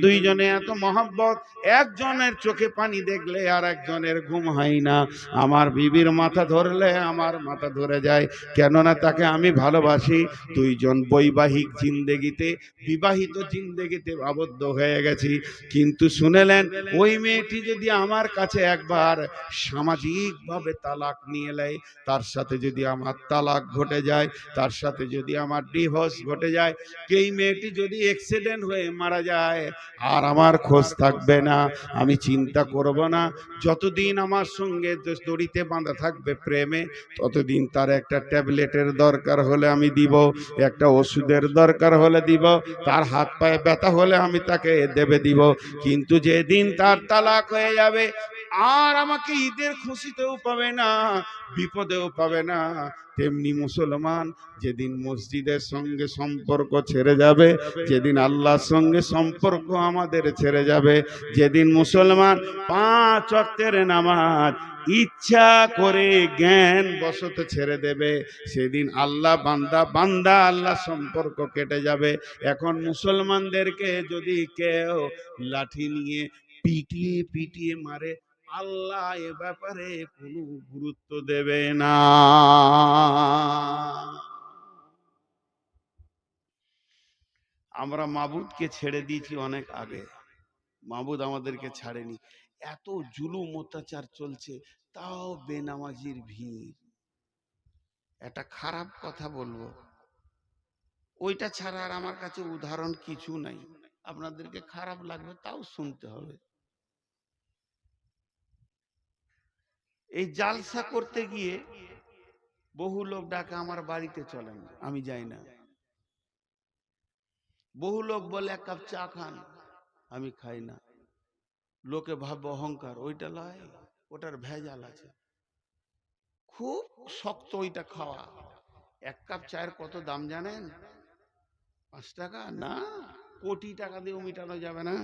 দুইজনে এত মহব্বত, একজনের চোখে পানি দেখলে আর একজনের ঘুম হয় না। আমার বিবির মাথা ধরলে আমার মাথা ধরে যায়, কেননা তাকে আমি ভালোবাসি। দুইজন বৈবাহিক জিন্দেগিতে, বিবাহিত জিন্দেগিতে আবদ্ধ হয়ে গেছি। কিন্তু শুনেলেন, ওই মেয়েটি যদি আমার কাছে একবার সামাজিকভাবে তালাক নিয়ে নেয়, তার সাথে যদি আমার তালাক ঘটে যায়, তার সাথে যদি আমার ডিভোর্স ঘটে যায়, এই মেয়েটি যদি অ্যাক্সিডেন্ট হয়ে মারা যায়, আর আমার খোঁজ থাকবে না, আমি চিন্তা করব না। যতদিন আমার সঙ্গে দড়িতে বাঁধা থাকবে প্রেমে, ততদিন তার একটা ট্যাবলেটের দরকার হলে আমি দিব, একটা ওষুধের দরকার হলে দিব, তার হাত পায়ে ব্যথা হলে আমি তাকে দেবে দিব। কিন্তু যেদিন তার তালাক হয়ে যাবে, আর আমাকে ঈদের খুশিতেও পাবে না, বিপদেও পাবে না। তেমনি মুসলমান যেদিন মসজিদের সঙ্গে সম্পর্ক ছেড়ে যাবে, যেদিন আল্লাহর সঙ্গে সম্পর্ক আমাদের ছেড়ে যাবে, যেদিন মুসলমান 5 ওয়াক্তের নামাজ ইচ্ছা করে জ্ঞান বশত ছেড়ে দেবে, সেদিন আল্লাহ বান্দা আল্লাহ সম্পর্ক কেটে যাবে। এখন মুসলমানদেরকে যদি কেউ লাঠি নিয়ে পিটিয়ে পিটিয়ে মারে, আল্লাহ এ ব্যাপারে কোনো গুরুত্ব দেবে না। আমরা মাবুদকে ছেড়ে দিয়েছি অনেক আগে, মাবুদ আমাদেরকে ছাড়েনি। এত জুলুম অত্যাচার চলছে, তাও বেনামাজির ভিড়। একটা খারাপ কথা বলবো, ওইটা ছাড়া আর আমার কাছে উদাহরণ কিছু নাই। আপনাদেরকে খারাপ লাগবে, তাও শুনতে হবে। এই জালসা করতে গিয়ে বহু লোক ডাকে আমার বাড়িতে চলেন, আমি যাই না। বহু লোক বলে এক কাপ চা খান, আমি খাই না। লোকে ভাববে অহংকার, ওইটা লয়, ওটার ভেজাল আছে। খুব শক্ত ওইটা খাওয়া। এক কাপ চায়ের কত দাম জানেন? 5 টাকা না, কোটি টাকা দিয়েও মিটানো যাবে না।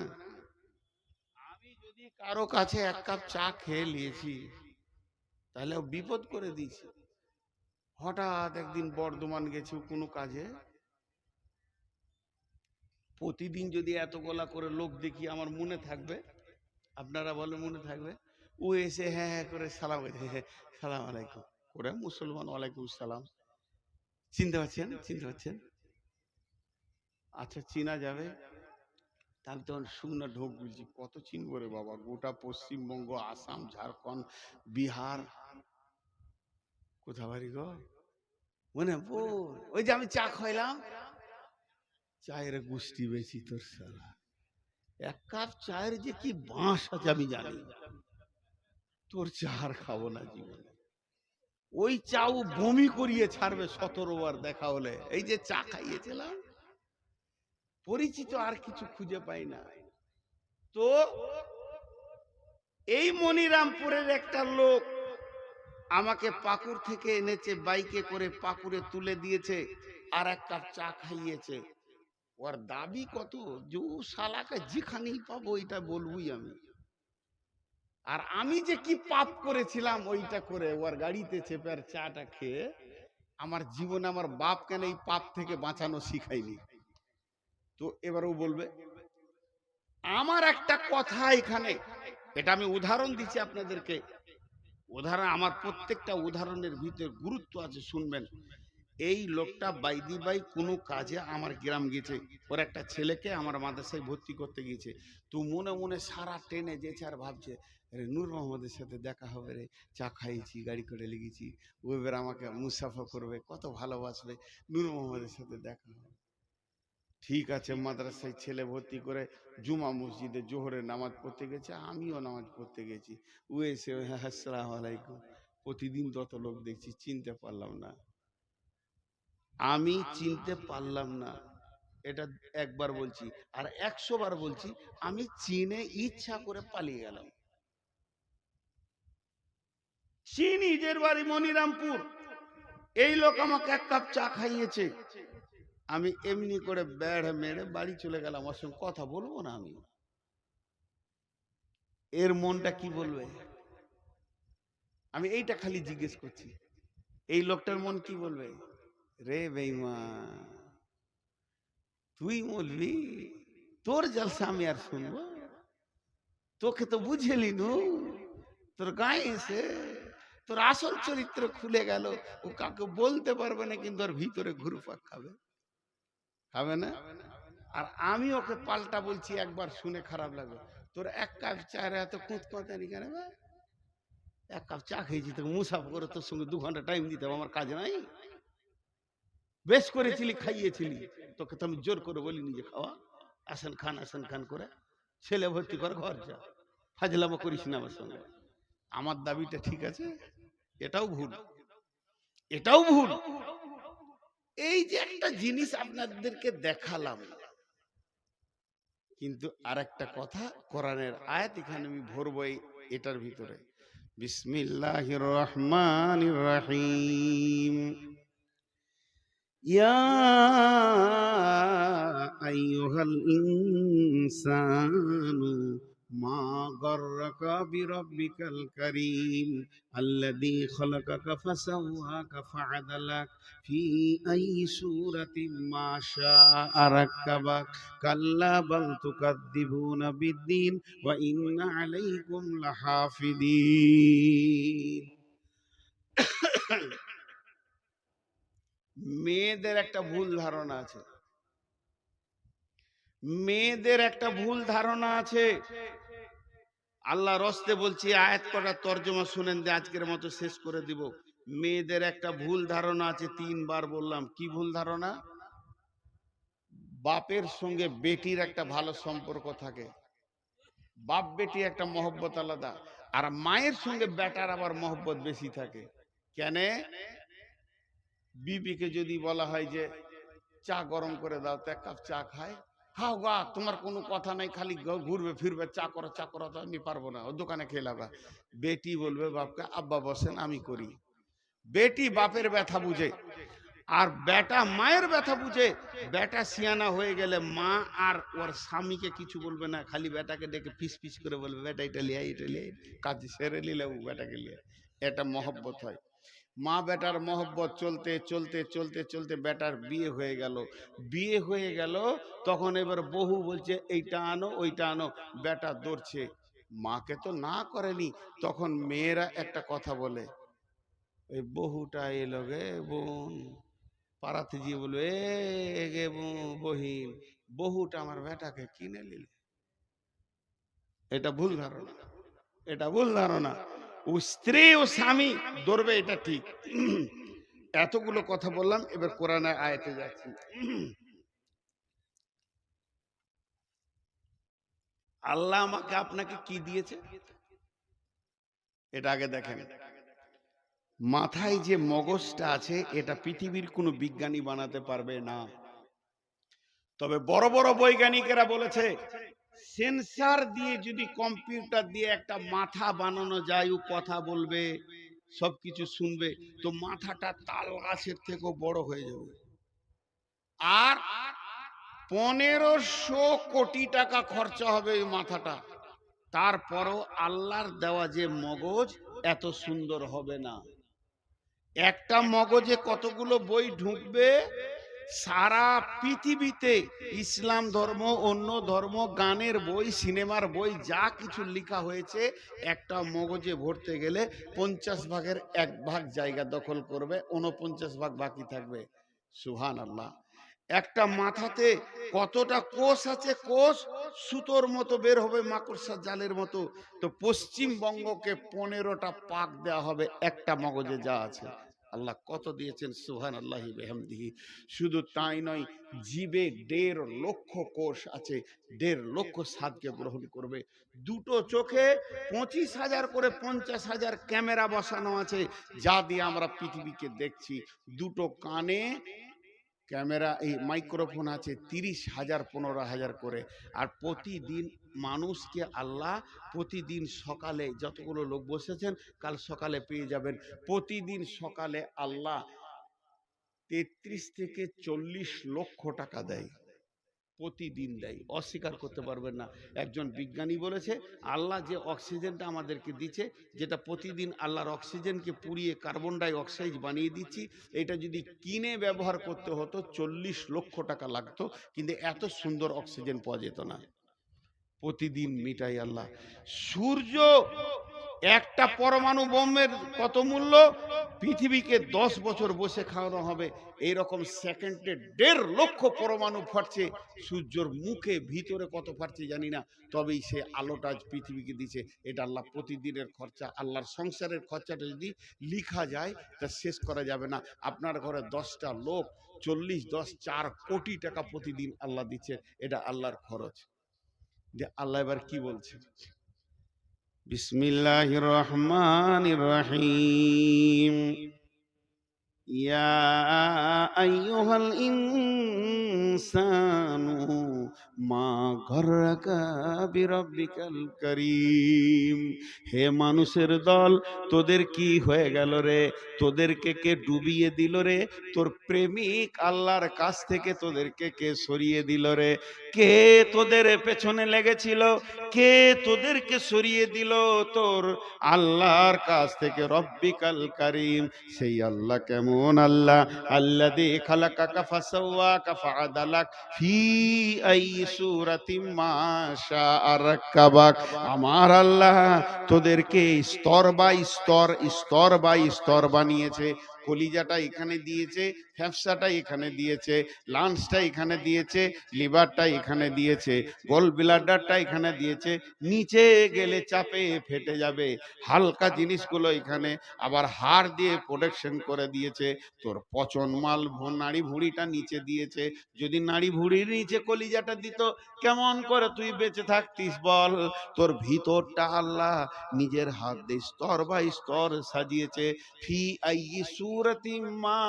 আমি যদি কারো কাছে এক কাপ চা খেয়ে নিয়েছি, তাহলে বিপদ করে দিয়েছি। হঠাৎ একদিন বর্ধমান গেছি কোনো কাজে, প্রতিদিন যদি এত গলা করে লোক দেখি, আমার মনে থাকবে? আপনারা বলে মনে থাকবে? ও এসে হ্যাঁ হ্যাঁ করে সালাম, সালাম আলাইকুম করে, মুসলমান, ওয়ালাইকুম সালাম। চিনতে পারছেন? চিনতে পারছেন? আচ্ছা, চিনা যাবে। তাহলে তখন শুকনো ঢোক বুঝছি, কত চিনবো রে বাবা, গোটা পশ্চিমবঙ্গ, আসাম, ঝাড়খণ্ড, বিহার, কোথা বাড়ি গো? মনে ওই যে আমি চা খাইলাম, চায়ের গুষ্টি বেশি তোর সালা। এক কাপ চায়ের যে কি বাঁশ আছে আমি জানি, তোর চা আর খাবো না জীবনে। ওই চাও বমি করিয়ে ছাড়বে 17 বার দেখা হলে। এই যে চা খাইয়েছিলাম, পরিচিত আর কিছু খুঁজে পাই না। তো এই মনিরামপুরের একটা লোক আমাকে পাকুর থেকে এনেছে, বাইকে করে পাকুরে তুলে দিয়েছে, আর এক কাপ চা খাইয়েছে। ওর দাবি কত, যে শালাকে যেখানেই পাবো ওইটা বলবই আমি। আর আমি যে কি পাপ করেছিলাম ওইটা করে ওর গাড়িতে চেপে আর চাটা খেয়ে, আমার জীবনে আমার বাপ কেন এই পাপ থেকে বাঁচানো শিখাইনি। তো এবার ও বলবে, আমার একটা কথা এখানে, এটা আমি উদাহরণ দিচ্ছি আপনাদেরকে, উদাহরণ, আমার প্রত্যেকটা উদাহরণের ভিতরে গুরুত্ব আছে, শুনবেন। এই লোকটা বাইদি বাই কোনো কাজে আমার গ্রাম গেছে, ওর একটা ছেলেকে আমার মাদ্রাসায় ভর্তি করতে গিয়েছে। তো মনে মনে সারা ট্রেনে যেছে আর ভাবছে, রে নূর মোহাম্মদের সাথে দেখা হবে রে, চা খাইছি, গাড়ি করে লেগেছি, ও এবার আমাকে মুসাফা করবে, কত ভালোবাসবে, নূর মোহাম্মদের সাথে দেখা হবে। ঠিক আছে, মাদ্রাসায় ছেলে ভর্তি করে জুমা মসজিদে জোহরের নামাজ পড়তে গেছে, আমিও নামাজ পড়তে গেছি। ও এসে আসসালামু আলাইকুম, প্রতিদিন তত লোক দেখছি, চিনতে পারলাম না, আমি চিনতে পারলাম না। এটা একবার বলছি, আর 100 বার বলছি, আমি চিনে ইচ্ছা করে পালিয়ে গেলাম। নিজের বাড়ি মনিরামপুর, এই লোক আমাকে 1 কাপ চা খাইয়েছে, আমি এমনি করে বেড় মেরে বাড়ি চলে গেলাম, ওর সঙ্গে কথা বলবো না আমি। এর মনটা কি বলবে? আমি এইটা খালি জিজ্ঞেস করছি, এই লোকটার মন কি বলবে? রে বেঈমান, তুই বলবি তোর জলসা আমি আর শুনবো? তোকে তো বুঝেলি নু, তোর গায়ে এসে তোর আসল চরিত্র খুলে গেল, ও কাউকে বলতে পারবে না, কিন্তু ওর ভিতরে ঘুরপাক খাবে, খাবে না? আর আমি ওকে পাল্টা বলছি, একবার শুনে খারাপ লাগবে, তোর 1 কাপ চায়ের এত কুঁতকুঁতানি কেন? 1 কাপ চা খেয়েছি, তোকে মুসাফা করে তোর সঙ্গে 2 ঘন্টা টাইম দিতে হবে, আমার কাজ নাই? বেশ করেছিলি, খাইয়েছিলি, তোকে তো আমি জোর করে বলিনি যে খাওয়া, আসেন খান করে ছেলে ভর্তি কর, ঘর যা, ফাজলামো করিস না আমার সঙ্গে। আমার দাবিটা ঠিক আছে? এটাও ভুল, এটাও ভুল। এই যে একটা জিনিস আপনাদেরকে দেখালাম, কিন্তু আরেকটা কথা, কোরআনের আয়াত এখানে আমি ভরবো এটার ভিতরে। বিসমিল্লাহির রহমানির রহিম। ইয়া আইয়ুহাল ইনসানু মা গাররাকা বিরাব্বিকাল কারীম আল্লাযী খালাকাকা ফাসাওয়াকা ফাআদালাক ফি আইয়ি সূরাতিন মা শাআ রাক্কাবাক কাল্লা বাল তুকাদ্দিবুনা বিদ্দীন ওয়া ইন্না আলাইকুম লাহাফিদিন। মেয়েদের একটা ভুল ধারণা আছে, মেয়েদের একটা ভুল ধারণা আছে। আল্লাহ রস্তে বলছি, আয়াত কটা তর্জমা শুনেন যে আজকের মতো শেষ করে দিব। মেয়েদের একটা ভুল ধারণা আছে, 3 বার বললাম। কি ভুল ধারণা? বাপের সঙ্গে বেটির একটা ভালো সম্পর্ক থাকে, বাপ বেটি একটা মহব্বত আলাদা, আর মায়ের সঙ্গে বেটার আবার মহব্বত বেশি থাকে। কেন? বিবিকে যদি বলা হয় যে চা গরম করে দাও, তো 1 কাপ চা খায়, খাও গা, তোমার কোনো কথা নাই, খালি ঘুরবে ফিরবে, চা করো তো আমি পারবো না, ও দোকানে খেয়ে লাবা। বেটি বলবে বাপকে, আব্বা বসেন আমি করি। বেটি বাপের ব্যথা বুঝে, আর বেটা মায়ের ব্যথা বুঝে। বেটা সিয়ানা হয়ে গেলে মা আর ওর স্বামীকে কিছু বলবে না, খালি বেটাকে ডেকে ফিস ফিস করে বলবে, বেটা এটা লিয়ে কাজ সেরে নিলে বেটাকে লিয়ে। এটা মহব্বত হয়। মা বেটার মহব্বত চলতে চলতে চলতে চলতে বেটার বিয়ে হয়ে গেল। বিয়ে হয়ে গেল, তখন এবার বহু বলছে এইটা আনো ওইটা আনো, বেটা দৌড়ছে, মাকে তো না করেনি। তখন মেয়েরা একটা কথা বলে, ওই বহুটা এলো গে বোন, পাড়াতে গিয়ে বলবে, এ গে বহিন, বহুটা আমার বেটাকে কিনে নিলে। এটা ভুল ধারণা, এটা ভুল ধারণা। ও স্ত্রী ও স্বামী ধরবে, এটা ঠিক। এতগুলো কথা বললাম, এবার কোরআনের আয়াতে যাচ্ছি। আল্লাহ আমাকে আপনাকে কি দিয়েছে এটা আগে দেখেন। মাথায় যে মগজটা আছে, এটা পৃথিবীর কোনো বিজ্ঞানী বানাতে পারবে না। তবে বড় বড় বৈজ্ঞানিকেরা বলেছে, সেন্সার দিয়ে যদি কম্পিউটার দিয়ে একটা মাথা বানানো যায়, ও কথা বলবে, সবকিছু শুনবে, তো মাথাটা তাল গাছের থেকেও বড় হয়ে যাবে। আর 1500 কোটি টাকা খরচা হবে ওই মাথাটা, তারপরও আল্লাহর দেওয়া যে মগজ এত সুন্দর হবে না। একটা মগজে কতগুলো বই ঢুকবে, সারা পৃথিবীতে ইসলাম ধর্ম, অন্য ধর্ম, গানের বই, সিনেমার বই যা কিছু লেখা হয়েছে, একটা মগজে ভরতে গেলে 50 ভাগের 1 ভাগ জায়গা দখল করবে, 49 ভাগ বাকি থাকবে। সুবহানাল্লাহ। একটা মাথাতে কতটা কোষ আছে, কোষ সুতোর মতো বের হবে, মাকড়সার জালের মতো। তো পশ্চিমবঙ্গকে 15টা পাক দেওয়া হবে একটা মগজে যা আছে। আল্লাহ কত দিয়েছেন, সুবহানাল্লাহি বিহামদিহি। শুধু তাই নয়, জিবে 1.5 লক্ষ কোষ আছে, 1.5 লক্ষ স্বাদকে গ্রহণ করবে। দুটো চোখে 25,000 করে 50,000 ক্যামেরা বসানো আছে, যা দিয়ে আমরা পৃথিবীকে দেখছি। দুটো কানে ক্যামেরা, এই মাইক্রোফোন আছে 30,000 15,000 করে। আর প্রতিদিন মানুষকে আল্লাহ, প্রতিদিন সকালে যতগুলো লোক বসেছেন কাল সকালে পেয়ে যাবেন, প্রতিদিন সকালে আল্লাহ 33 থেকে 40 লক্ষ টাকা দেয়, প্রতিদিন দেয়, অস্বীকার করতে পারবেন না। একজন বিজ্ঞানী বলেছে, আল্লাহ যে অক্সিজেনটা আমাদেরকে দিচ্ছে, যেটা প্রতিদিন আল্লাহর অক্সিজেনকে পুড়িয়ে কার্বন ডাই অক্সাইড বানিয়ে দিচ্ছি, এটা যদি কিনে ব্যবহার করতে হতো 40 লক্ষ টাকা লাগতো, কিন্তু এত সুন্দর অক্সিজেন পাওয়া যেত না। প্রতিদিন মিটাই আল্লাহ। সূর্য, একটা পরমাণু বোমের কত মূল্য, পৃথিবীকে 10 বছর বসে খাওয়ানো হবে। এইরকম সেকেন্ডে 1.5 লক্ষ পরমাণু ফাটছে, সূর্যর মুখে ভিতরে কত ফাটছে জানি না, তবেই সে আলোটা আজ পৃথিবীকে দিচ্ছে। এটা আল্লাহ প্রতিদিনের খরচা। আল্লাহর সংসারের খরচাটা যদি লিখা যায় তা শেষ করা যাবে না। আপনার ঘরে 10টা লোক, 40 10 4 কোটি টাকা প্রতিদিন আল্লাহ দিচ্ছে, এটা আল্লাহর খরচ। যে আল্লাহ এবার কি বলছে, বিসমিল্লাহির রহমানির রহিম। ইয়া আইয়ুহাল ইনসানু মা গররাকা বিরাব্বিকাল কারীম। হে মানুষের দল, তোদের কি হয়ে গেল রে? তোদেরকে কে ডুবিয়ে দিল রে? তোর প্রেমিক আল্লাহর কাছ থেকে তোদেরকে কে সরিয়ে দিল রে? কে তোদের পেছনে লেগেছিল? কে তোদেরকে সরিয়ে দিল তোর আল্লাহর কাছ থেকে? রব্বিকাল কারীম, সেই আল্লাহ কেমন আল্লাহ? আল্লাযী খালাকাকা ফাসাওয়াকা ফাআদালাক ফি আই সূরাতিম মা শাআ রাক্কাবাক। আমার আল্লাহ তোদেরকে স্তর বাই স্তর, স্তর বাই স্তর বানিয়েছে। কলিজাটা এখানে দিয়েছে, ফ্যাপসাটা এখানে দিয়েছে, লাঞ্চটা এখানে দিয়েছে, লিভারটা এখানে দিয়েছে, গোল ব্লাডারটা এখানে দিয়েছে। নিচে গেলে চাপে ফেটে যাবে, হালকা জিনিসগুলো এখানে, আবার হাড় দিয়ে প্রোটেকশন করে দিয়েছে। তোর পচন মাল নাড়ি ভুঁড়িটা নিচে দিয়েছে। যদি নাড়ি ভুঁড়ির নিচে কলিজাটা দিত, কেমন করে তুই বেঁচে থাকতিস বল? তোর ভিতরটা আল্লাহ নিজের হাত দিয়ে স্তর বাই স্তর সাজিয়েছে। ফি আই সূরাতি মা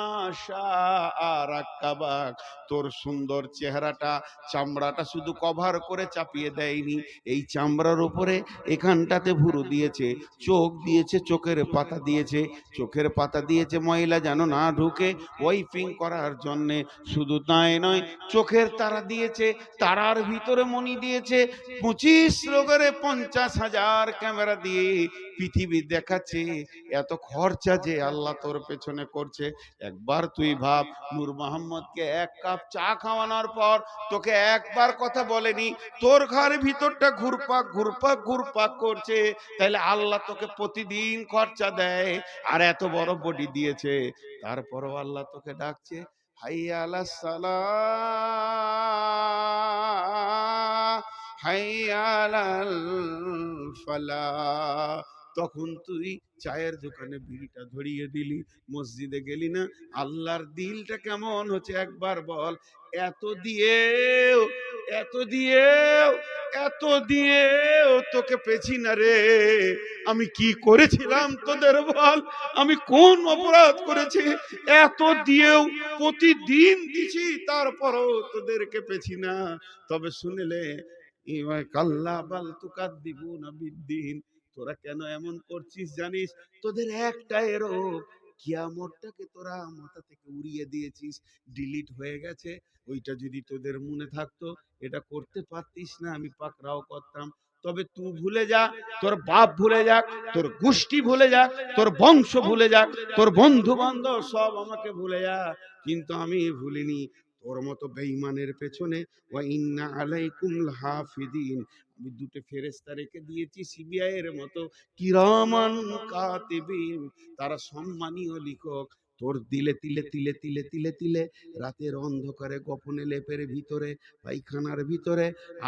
শাআ রাক্কাবাক। তোর সুন্দর চেহারাটা, চামড়াটা শুধু কভার করে চাপিয়ে দেয়নি, এই চামড়ার উপরে এখানটাতে ভুরু দিয়েছে, চোখ দিয়েছে, চোখের পাতা দিয়েছে, চোখের পাতা দিয়েছে ময়লা যেন না ঢুকে, ওয়াইপিং করার জন্যে। শুধু তাই নয়, চোখের তারা দিয়েছে, তারার ভিতরে মণি দিয়েছে। 25 রোগের 50,000 ক্যামেরা দিয়ে পৃথিবী দেখাচ্ছে। এত খরচা যে আল্লাহ তোর পেছনে করছে, একবার তুই ভাব। নূর মোহাম্মদকে 1 কাপ চা খাওয়ানোর পর তোকে একবার কথা বলেনি, তোর ঘরের ভিতরটা ঘুরপাক ঘুরপাক ঘুরপাক করছে। তাইলে আল্লাহ তোকে প্রতিদিন খরচা দেয়, আর এত বড় বডি দিয়েছে, তারপরও আল্লাহ তোকে ডাকছে, হাইয়া আলাস সালাহ, হাইয়া আলাল ফালাহ। তখন তুই চায়ের দোকানে বিড়িটা ধরিয়ে দিলি, মসজিদে গেলি না। আল্লাহর দিলটা কেমন হচ্ছে একবার বল। এত দিয়েও, এত দিয়েও, এত দিয়েও তোকে পেছি না রে। আমি কি করেছিলাম তোদের বল? আমি কোন অপরাধ করেছি? এত দিয়েও প্রতিদিন দিছি, তারপরও তোদেরকে পেছি না। তবে শুনলে, কাল্লা বাল তুকাদ্দিবুনা বিদ্দিন। তোরা কেন এমন করছিস জানিস? তোদের একটাই রোগ, কিয়ামতটাকে তোরা মাথা থেকে উড়িয়ে দিয়েছিস, ডিলিট হয়ে গেছে। ওইটা যদি তোদের মনে থাকতো, এটা করতে পারতিস না, আমি পাকড়াও করতাম। তবে তুই ভুলে যা, তোর বাপ ভুলে যাক, তোর গোষ্ঠী ভুলে যাক, তোর বংশ ভুলে যাক, তোর বন্ধু বান্ধব সব আমাকে ভুলে যা, কিন্তু আমি ভুলিনি। তোর মতো বেঈমানের পেছনে ওয়া ইন্না আলাইকুম লাহাফিদিন, আমি দুটো ফেরেশতা রেখে দিয়েছি সিবিআই এর মতো, কিরামান কাতিবিন, তারা সম্মানীয় লিখক। তোর দিলে তিলে তিলে তিলে তিলে তিলে রাতের অন্ধকারে গোপনে লেপের ভিতরে, পায়খানার ভিতরে,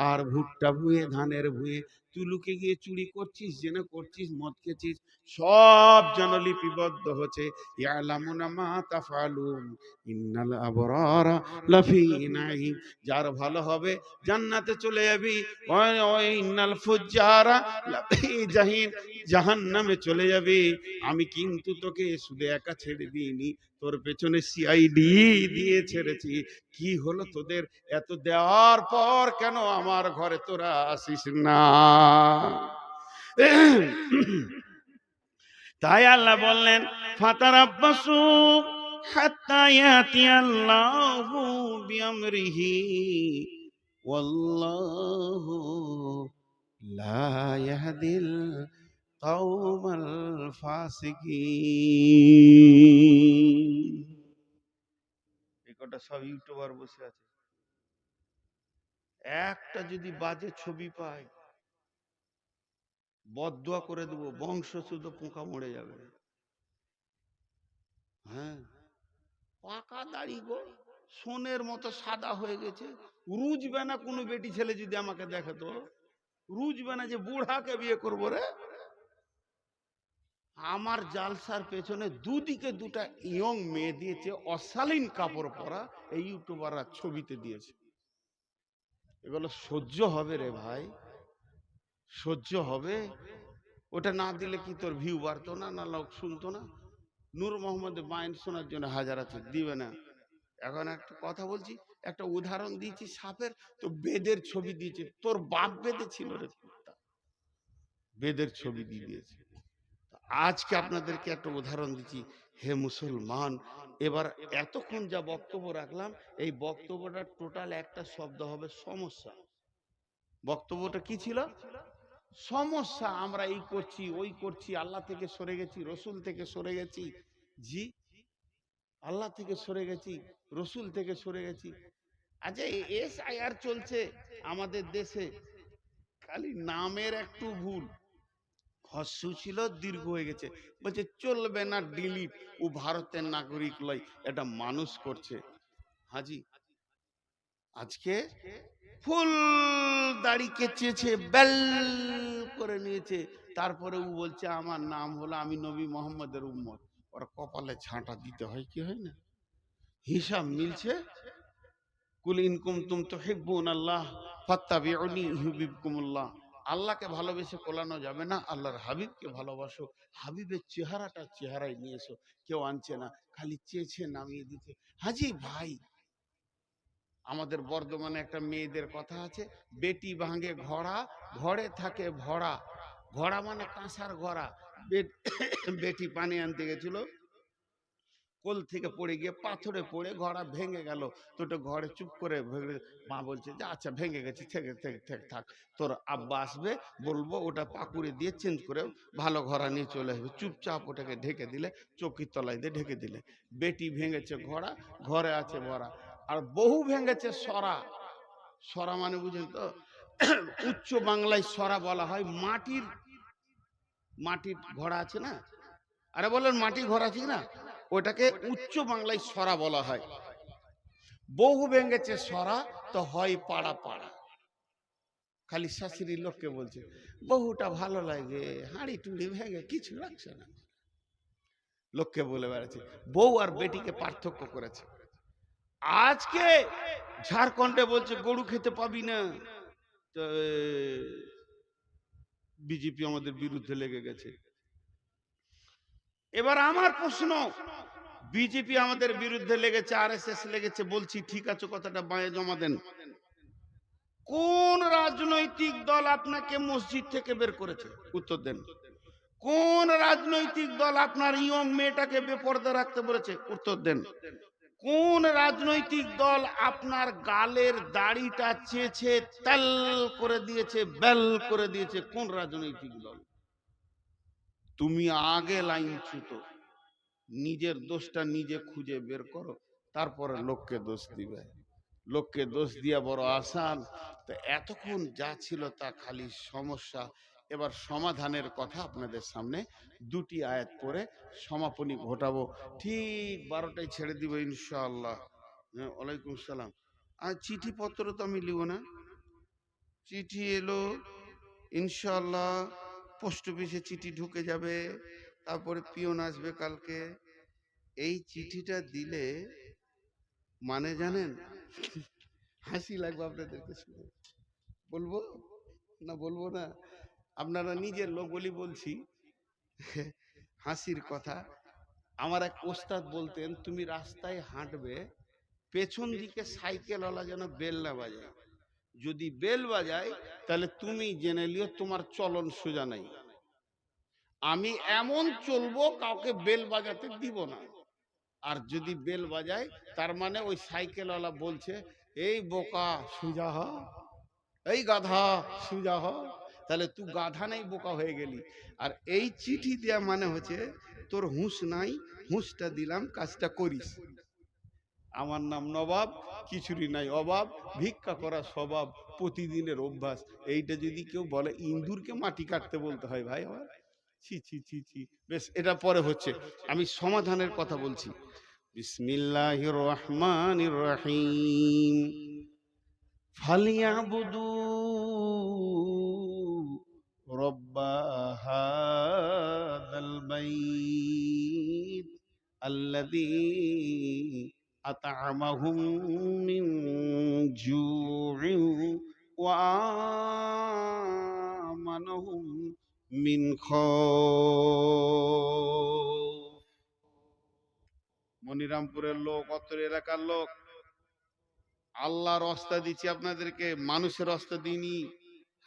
আর ভুট্টা ভুঁয়ে ধানের ভুঁয়ে তুই লুকে গিয়ে চুরি করছিস, জেনে করছিস, মদ খেয়েছিস, সব যেন লিপিবদ্ধ হচ্ছে। ইয়ালামুনা মা তাফআলুন ইন্নাল আবরারা লাফি নাঈম, যার ভালো হবে জান্নাতে চলে যাবি, ওয়া ইন্নাল ফুজ্জারা লাফি জাহিম, জাহান্নামে চলে যাবি। আমি কিন্তু তোকে শুধু একা ছেড়ে দিইনি, তোর পেছনে সিআইডি দিয়ে ছেড়েছি। কি হলো তোদের, এত দেওয়ার পর কেন আমার ঘরে তোরা আসিস না? তাই আল্লাহ বললেন ফাতারাব্বাসু হাত্তা ইয়াতিয়াল্লাহু বিআমরিহি ওয়াল্লাহু লা ইয়াহদিল কওমাল ফাসিকিন। এই কটা সব ইউটিউবার বসে আছে, একটা যদি বাজে ছবি পায় বদদুয়া করে দেবো, বংশ শুধু পোকা মরে যাবে। হ্যাঁ, পাকা দাড়ি গো, সোনের মতো সাদা হয়ে গেছে, রুজবে না। কোনো বেটি ছেলে যদি আমাকে দেখে তো রুজবে না যে বুড়াকে বিয়ে করবো রে। আমার জালসার পেছনে দুদিকে দুটা ইয়ং মেয়ে দিয়েছে, অশালীন কাপড় পরা, এই ইউটিউবাররা ছবিতে দিয়েছে। এগুলো সহ্য হবে রে ভাই? সহ্য হবে? ওটা না দিলে কি তোর ভিউ বাড়তো না, না লোক শুনতো না? নূর মোহাম্মদ মাইন শোনার জন্য হাজার আছে, দিবে না। এখন একটা কথা বলছি, একটা উদাহরণ দিয়েছি সাপের, তো বেদের ছবি দিয়েছে। তোর বাপ বেদে ছিল রে কুত্তা, বেদের ছবি দিয়ে দিয়েছে। আজকে আপনাদেরকে একটা উদাহরণ দিচ্ছি, হে মুসলমান। এবার এতক্ষণ যা বক্তব্য রাখলাম, এই বক্তব্যটা টোটাল একটা শব্দ হবে সমস্যা। বক্তব্যটা কি ছিল? সমস্যা। আমরা এই করছি, ওই করছি, আল্লাহ থেকে সরে গেছি, রসুল থেকে সরে গেছি। জি, আল্লাহ থেকে সরে গেছি, রসুল থেকে সরে গেছি। আচ্ছা, SIR চলছে আমাদের দেশে, খালি নামের একটু ভুল, হস্যু ছিল দীর্ঘ হয়ে গেছে, বলছে চলবে না, ডিলিট। ও ভারতের নাগরিক লয়, এটা মানুষ করছে। হাজি আজকে ফুল দাড়ি কেচেছে, বেল করে নিয়েছে, তারপরে ও বলছে আমার নাম হলো, আমি নবী মোহাম্মদের উম্মত। ওর কপালে ঝাঁটা দিতে হয় কি হয় না? হিসাব মিলছে। কুল ইন কুনতুম তুহিব্বুন আল্লাহ ফাত্তাবিউনি ইউহিব্বুকুমুল্লাহ। আল্লাহকে ভালোবেসে কোলানো যাবে না, আল্লাহর হাবিবকে ভালোবাসো। হাবিবের চেহারাই নিয়ে এসো। কেউ আনছে না, খালি চেয়েছে নামিয়ে দিতে। হাজি ভাই, আমাদের বর্ধমানে একটা মেয়েদের কথা আছে, বেটি ভাঙে ঘোড়া, ঘরে থাকে ভরা। ঘোড়া মানে কাঁসার ঘোড়া। বেটি পানি আনতে গেছিল, কোল থেকে পড়ে গিয়ে পাথরে পড়ে ঘোড়া ভেঙে গেল। তো ঘরে চুপ করে মা বলছে যে আচ্ছা ভেঙে গেছে, থেকে থেকে থেকে থাক, তোর আব্বা আসবে, বলবো ওটা পাকুড়ে দিয়ে চেঞ্জ করে ভালো ঘোড়া নিয়ে চলে আসবে। চুপচাপ ওটাকে ঢেকে দিলে, চৌকির তলায় দিয়ে ঢেকে দিলে। বেটি ভেঙেছে ঘোড়া, ঘরে আছে ভরা। আর বহু ভেঙেছে সরা। সরা মানে বুঝেন তো? উচ্চ বাংলায় সরা বলা হয় মাটির, মাটির ঘোড়া আছে না, আরে বলেন মাটির ঘোড়া আছে না, ওটাকে উচ্চ বাংলায় সরা বলা হয়। বহু ভেঙেছে সরা, তো হয় পাড়া পাড়া। খালি শাশুড়ির লোককে বলছে বহুটা ভালো লাগে, হাঁড়ি টুড়ি ভেঙে কিছু লাগছে না, লোককে বলে বেড়াচ্ছে। বউ আর বেটিকে পার্থক্য করেছে। আজকে ঝাড়খণ্ডে বলছে গরু খেতে পাবি না, তো বিজেপি আমাদের বিরুদ্ধে লেগে গেছে। এবার আমার প্রশ্ন, বিজেপি আমাদের বিরুদ্ধে লেগেছে, RSS লেগেছে, বলছি ঠিক আছে, কথাটা বাঁয়ে জমা দেন। কোন রাজনৈতিক দল আপনাকে মসজিদ থেকে বের করেছে? উত্তর দেন। কোন রাজনৈতিক দল আপনার ইয়ং মেয়েটাকে বেপর্দা রাখতে বলেছে? উত্তর দেন। কোন রাজনৈতিক দল আপনার গালের দাড়িটা চেয়েছে তেল করে দিয়েছে, বেল করে দিয়েছে? কোন রাজনৈতিক দল? তুমি আগে লাইন ছুটো, নিজের দোষটা নিজে খুঁজে বের করো, তারপরে লোককে দোষ দিবে। লোককে দোষ দিয়া বড় আসান। তো এতক্ষণ যা ছিল তা খালি সমস্যা। এবার সমাধানের কথা আপনাদের সামনে দুটি আয়াত পড়ে সমাপনী ঘটাবো। ঠিক 12টায় ছেড়ে দিব ইনশাআল্লাহ। হ্যাঁ, ওয়ালাইকুম সালাম। আর চিঠিপত্র তো আমি লিব না, চিঠি এলো ইনশাআল্লাহ, পোস্ট অফিসে চিঠি ঢুকে যাবে, তারপরে পিয়ন আসবে কালকে। এই চিঠিটা দিলে মানে জানেন, হাসি লাগবে আপনাদেরকে শুনে। বলবো না বলবো না? আপনারা নিজের লোক বলি বলছি, হাসির কথা। আমার এক ওস্তাদ বলতেন, তুমি রাস্তায় হাঁটবে, পেছন দিকে সাইকেলওয়ালা যেন বেল না বাজায়। যদি বেল বাজায় তাহলে তুমি জেনে লিও তোমার চলন সোজা নাই। আমি এমন চলবো কাউকে বেল বাজাতে দিব না। আর যদি বেল বাজায় তার মানে ওই সাইকেলওয়ালা বলছে, এই বোকা সোজা হ, এই গাধা সোজা হ। তাহলে তুই গাধা নাই, বোকা হয়ে গেলি। আর এই চিঠি দেয়া মানে হচ্ছে তোর হুঁশ নাই, হুঁশটা দিলাম, কাজটা করিস। আমার নাম নবাব, কিছুরই নাই অভাব, ভিক্ষা করা স্বভাব, প্রতিদিনের অভ্যাস। এইটা যদি কেউ বলে, ইন্দুরকে মাটি কাটতে বলতে হয় ভাই আমার। ছি ছি ছি ছি। বেশ, এটা পরে হচ্ছে, আমি সমাধানের কথা বলছি। বিসমিল্লাহির রহমানির রহিম। ফালিয়াবুদু রব্বা হাযাল বাইত আল্লাযী আত'আমাহুম মিন জু'ইন ওয়া আমানাহুম মিন খাউফ। মনিরামপুরের লোক, অত্তর এলাকার লোক, আল্লাহর রাস্তা দিচ্ছি আপনাদেরকে, মানুষের রাস্তা দিইনি।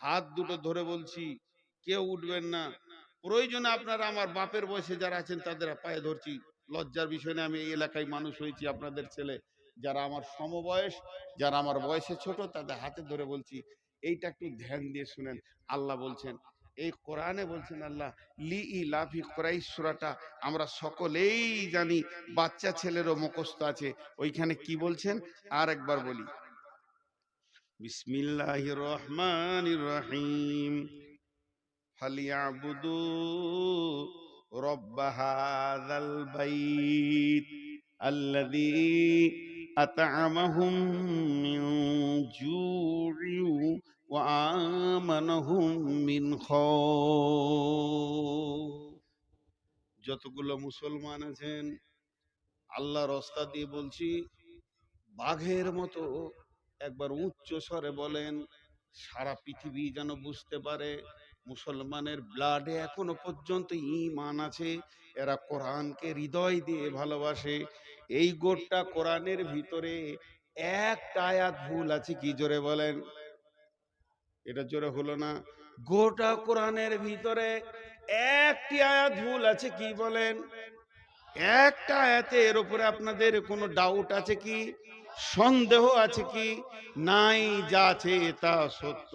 হাত দুটো ধরে বলছি, কেউ উঠবেন না। প্রয়োজনে আপনারা আমার বাপের বয়সে যারা আছেন তাদের পায়ে ধরছি। লজ্জার বিষয় না, আমি এই এলাকায় মানুষ হয়েছি, আপনাদের ছেলে। যারা আমার সমবয়স, যারা আমার বয়সে ছোট, তাদের হাতে ধরে বলছি, এইটা একটু ধ্যান দিয়ে শুনেন। আল্লাহ বলছেন, এই কোরআনে বলছেন আল্লাহ, লি ইলাফি কুরাইশ সূরাটা আমরা সকলেই জানি, বাচ্চা ছেলেরও মুখস্থ আছে। ওইখানে কি বলছেন আর একবার বলি। বিসমিল্লাহির রহমানির রহিম। ফালিয়াবুদু রব্ব হাযাল বাইত আল্লাযী আত'আমাহুম মিন জু'ইন ওয়া আমানাহুম মিন খাউফ। যতগুলো মুসলমান আছেন, আল্লাহর রাস্তা দিয়ে বলছি, বাঘের মতো একবার উচ্চ স্বরে বলেন, সারা পৃথিবী যেন বুঝতে পারে মুসলমানের ব্লাডে এখনো পর্যন্ত ঈমান আছে। এরা কোরআনকে হৃদয় দিয়ে ভালোবাসে। এই গোটা কোরআনের ভিতরে একটা আয়াত ভুল আছে কি? জোরে বলেন। এটা জোরে হলো না। গোটা কোরআনের ভিতরে একটি আয়াত ভুল আছে কি? বলেন। একটা আয়াতে এর উপরে আপনাদের কোনো ডাউট আছে কি? সন্দেহ আছে কি? নাই, যা আছে তা সত্য।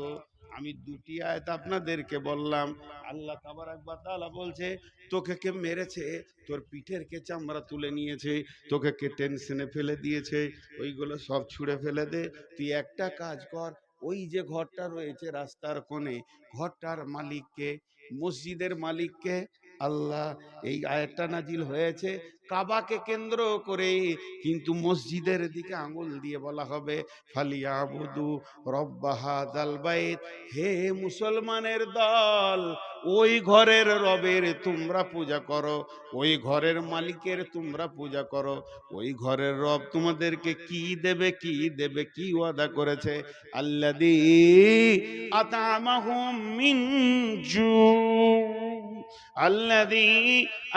আমি দুটি আয়াত আপনাদেরকে বললাম। আল্লাহ তাবারাক ওয়া তাআলা বলছে, তোকে কে মেরেছে, তোর পিঠের কে চামড়া তুলে নিয়েছে, তোকে কে টেনশনে ফেলে দিয়েছে, ওইগুলো সব ছুঁড়ে ফেলে দে। তুই একটা কাজ কর, ওই যে ঘরটা রয়েছে রাস্তার কোণে, ঘরটার মালিককে, মসজিদের মালিককে আল্লাহ। এই আয়াতটা নাজিল হয়েছে কাবাকে কেন্দ্র করে, কিন্তু মসজিদের দিকে আঙুল দিয়ে বলা হবে ফালিয়াবুদু রব্ব হাযাল বাইত। হে মুসলমানের দল, ওই ঘরের রবের তোমরা পূজা করো, ওই ঘরের মালিকের তোমরা পূজা করো। ওই ঘরের রব তোমাদেরকে কি দেবে, কি দেবে, কি ওয়াদা করেছে? আল্লাযী আত'আমাহুম মিন জু, আল্লাযী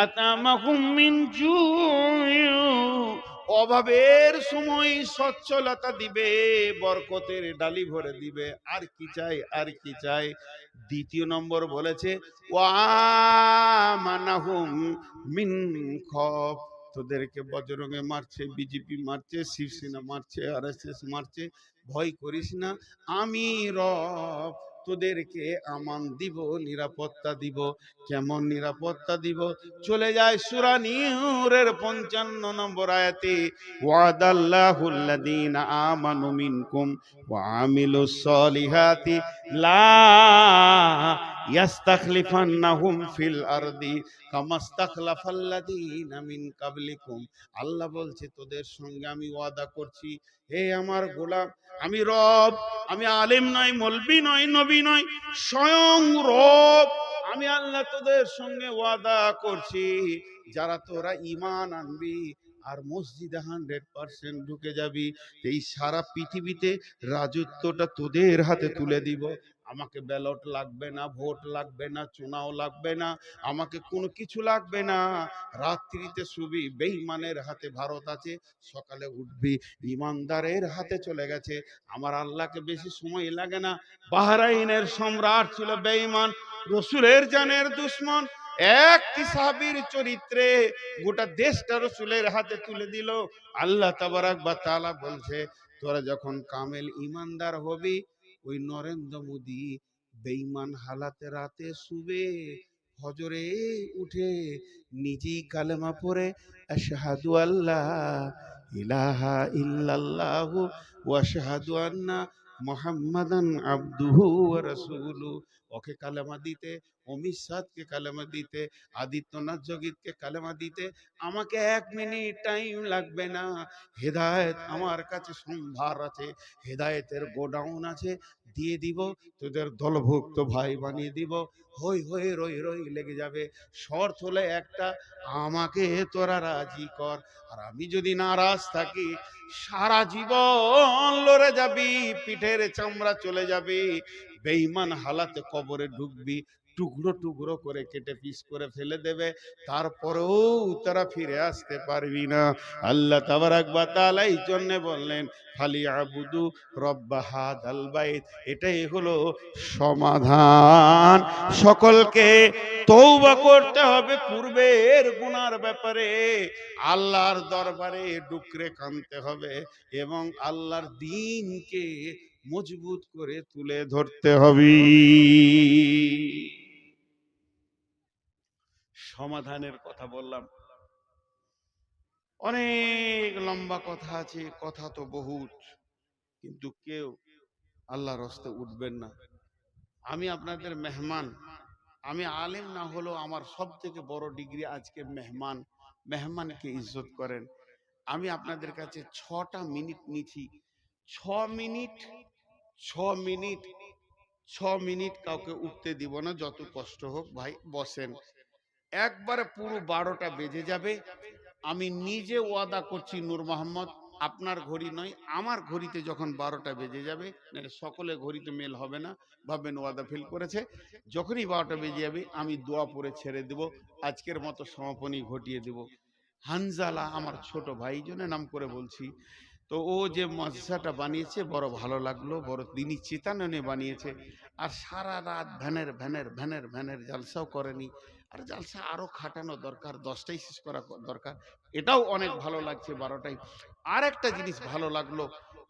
আত'আমাহুম মিন জু'ইন। অভাবের সময় সচ্ছলতা দিবে, বরকতের ডালি ভরে দিবে। আর কি চাই, আর কি চাই? দ্বিতীয় নম্বর বলেছে ওয়া আমানাহুম মিন খাউফ। তোদেরকে বজরঙ্গে মারছে, বিজেপি মারছে, শিবসেনা মারছে, আরএসএস মারছে, ভয় করিস না, আমি রব তোদেরকে আমান দিব, নিরাপত্তা দিব। কেমন নিরাপত্তা দিব? চলে যায় সূরা নূরের 55 নম্বর আয়াতে, ওয়াদাল্লাহুল্লাযীনা আমানু মিনকুম ওয়া আমিলুস সলিহাতি লা ইয়াস্তাখলিফান্নাহুম ফিল আরদি কামাস্তাখলাফাল্লাযীনা মিন কাবলিকুম। আল্লাহ বলছে তোদের সঙ্গে আমি ওয়াদা করছি, হে আমার গোলাম, আমি রব, আমি আলেম নয়, মলবি নয়, নবী নয়, স্বয়ং রব। আমি আল্লাহ তোদের সঙ্গে ওয়াদা করছি, যারা তোরা ঈমান আনবি আর মসজিদে 100% ঢুকে যাবি, এই সারা পৃথিবীতে রাজত্বটা তোদের হাতে তুলে দিব। আমাকে ব্যালট লাগবে না, ভোট লাগবে না, চুনাও লাগবে না, আমাকে কোনো কিছু লাগবে না। রাত্রিতে শুবি, বেঈমানের হাতে ভারত আছে, সকালে উঠবি ইমানদারের হাতে চলে গেছে। আমার আল্লাহকে বেশি সময় লাগে না। বাহরাইনের সম্রাট ছিল বেঈমান, রসুলের জানের দুশ্মন। একটি সাহাবীর চরিত্রে গোটা দেশটা রসুলের হাতে তুলে দিল। আল্লাহ তাবারাক ওয়া তাআলা বলছে, তোরা যখন কামেল ইমানদার হবি, ওই নরেন্দ্র মোদী বেঈমান হালাতে রাতে শুবে, ফজরে উঠে নিজেই কালেমা পড়ে আশহাদু আল্লাহ ইলাহা ইল্লাল্লাহু ওয়া আশহাদু আন্না মুহাম্মাদান আবদুহু ওয়া রাসূলুহু। ওকে কালেমা দিতে, অমিত শাহকে কালেমা দিতে, আদিত্যনাথ যোগীকে কালেমা দিতে আমাকে 1 মিনিট টাইম লাগবে না। হেদায়েত আমার কাছে সম্ভার আছে, হেদায়েতের গোডাউন আছে, দিয়ে দিব, তোদের দলভুক্ত ভাই বানিয়ে দিব। হই হই রই রই লেগে যাবে। শর্ত হলে একটা, আমাকে তোরা রাজি কর। আর আমি যদি নারাজ থাকি, সারা জীবন লড়ে যাবি, পিঠের চামড়া চলে যাবে, বেঈমান হালাতে কবরে ঢুকবি, টুকরো টুকরো করে কেটে পিস করে ফেলে দেবে, তারপরেও তারা ফিরে আসতে পারবি না। আল্লাহ তাবারাক ওয়া তাআলা এই জন্য বললেন, ফালিয়াবুদু রব্ব হাযাল বাইত। এটাই হলো সমাধান। সকলকে তওবা করতে হবে পূর্বের গুনার ব্যাপারে, আল্লাহর দরবারে ডুকরে কাঁদতে হবে এবং আল্লাহর দ্বীনকে মজবুত করে তুলে ধরতে হবে। সমাধানের কথা বললাম, অনেক লম্বা কথা আছে, কথা তো বহুত, কিন্তু কেউ আল্লাহর রাস্তে উঠবেন না। আমি আপনাদের মেহমান, আমি আলেম না হলেও আমার সব থেকে বড় ডিগ্রি আজকে মেহমান। মেহমানকে ইজ্জত করেন। আমি আপনাদের কাছে 6টা মিনিট নিছি। 6 মিনিট, 6 মিনিট, 6 মিনিট কাউকে উঠতে দিব না, যত কষ্ট হোক। ভাই বসেন, একবারে পুরো 12টা বেজে যাবে। আমি নিজে ওয়াদা করছি, নূর মোহাম্মদ, আপনার ঘড়ি নয়, আমার ঘড়িতে যখন 12টা বেজে যাবে, নাহলে সকলে ঘড়িতে মেল হবে না, ভাববেন ওয়াদা ফেল করেছে। যখনই 12টা বেজে যাবে আমি দোয়া পড়ে ছেড়ে দেব, আজকের মতো সমাপনী ঘটিয়ে দেব। হানজালা আমার ছোট ভাই, জন্য নাম করে বলছি। তো ও যে মাদ্রাসাটা বানিয়েছে বড় ভালো লাগলো, বড় দিনী চেতনা বানিয়েছে। আর সারা রাত ভ্যানের ভ্যানের ভ্যানের ভ্যানের জালসাও করেনি। আর জালসা আরো খাটানো দরকার, 10টাই শেষ করা দরকার। এটাও অনেক ভালো লাগছে 12টাই। আর একটা জিনিস ভালো লাগলো,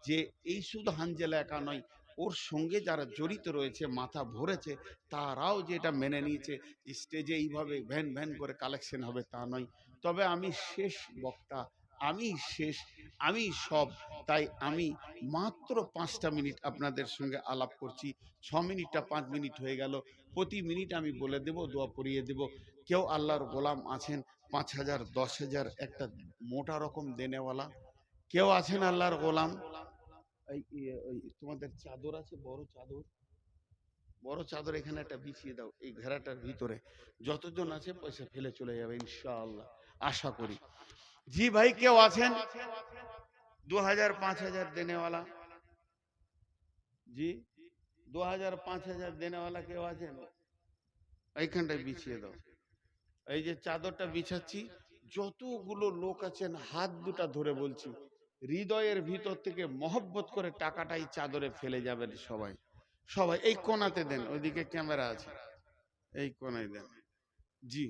যে এই শুধু হানজেলা একা নয়, ওর সঙ্গে যারা জড়িত রয়েছে, মাথা ভরেছে, তারাও যেটা মেনে নিয়েছে, স্টেজে এইভাবে ভ্যান ভ্যান করে কালেকশন হবে তা নয়। তবে আমি শেষ বক্তা, আমি শেষ, আমি সব, তাই আমি মাত্র 5টা মিনিট আপনাদের সঙ্গে আলাপ করছি। 6 মিনিটটা 5 মিনিট হয়ে গেল। প্রতি মিনিট আমি বলে দেব, দোয়া পড়িয়ে দেব। কেউ আল্লাহর গোলাম আছেন 5,000 10,000 একটা মোটা রকম দেনেওয়ালা? কেউ আছেন আল্লাহর গোলাম? ওই তোমাদের চাদর আছে, বড় চাদর, বড় চাদর এখানে একটা বিছিয়ে দাও, এই ঘেরাটার ভিতরে। যতজন আছে পয়সা ফেলে চলে যাবে ইনশাআল্লাহ, আশা করি। জি ভাই, কেউ আছেন 2,000 5,000 দেনেওয়ালা? জি, 2,000 5,000 দেনেওয়ালা কেউ আছেন? এইখানটায় বিছিয়ে দাও। এই যে চাদরটা বিছাচ্ছি, যতগুলো লোক আছেন হাত দুটা ধরে বলছি, হৃদয়ের ভিতর থেকে মহব্বত করে টাকাটা এই চাদরে ফেলে যাবেন সবাই। সবাই এই কোণাতে দেন, ওইদিকে ক্যামেরা আছে, এই কোণায় দেন। জি।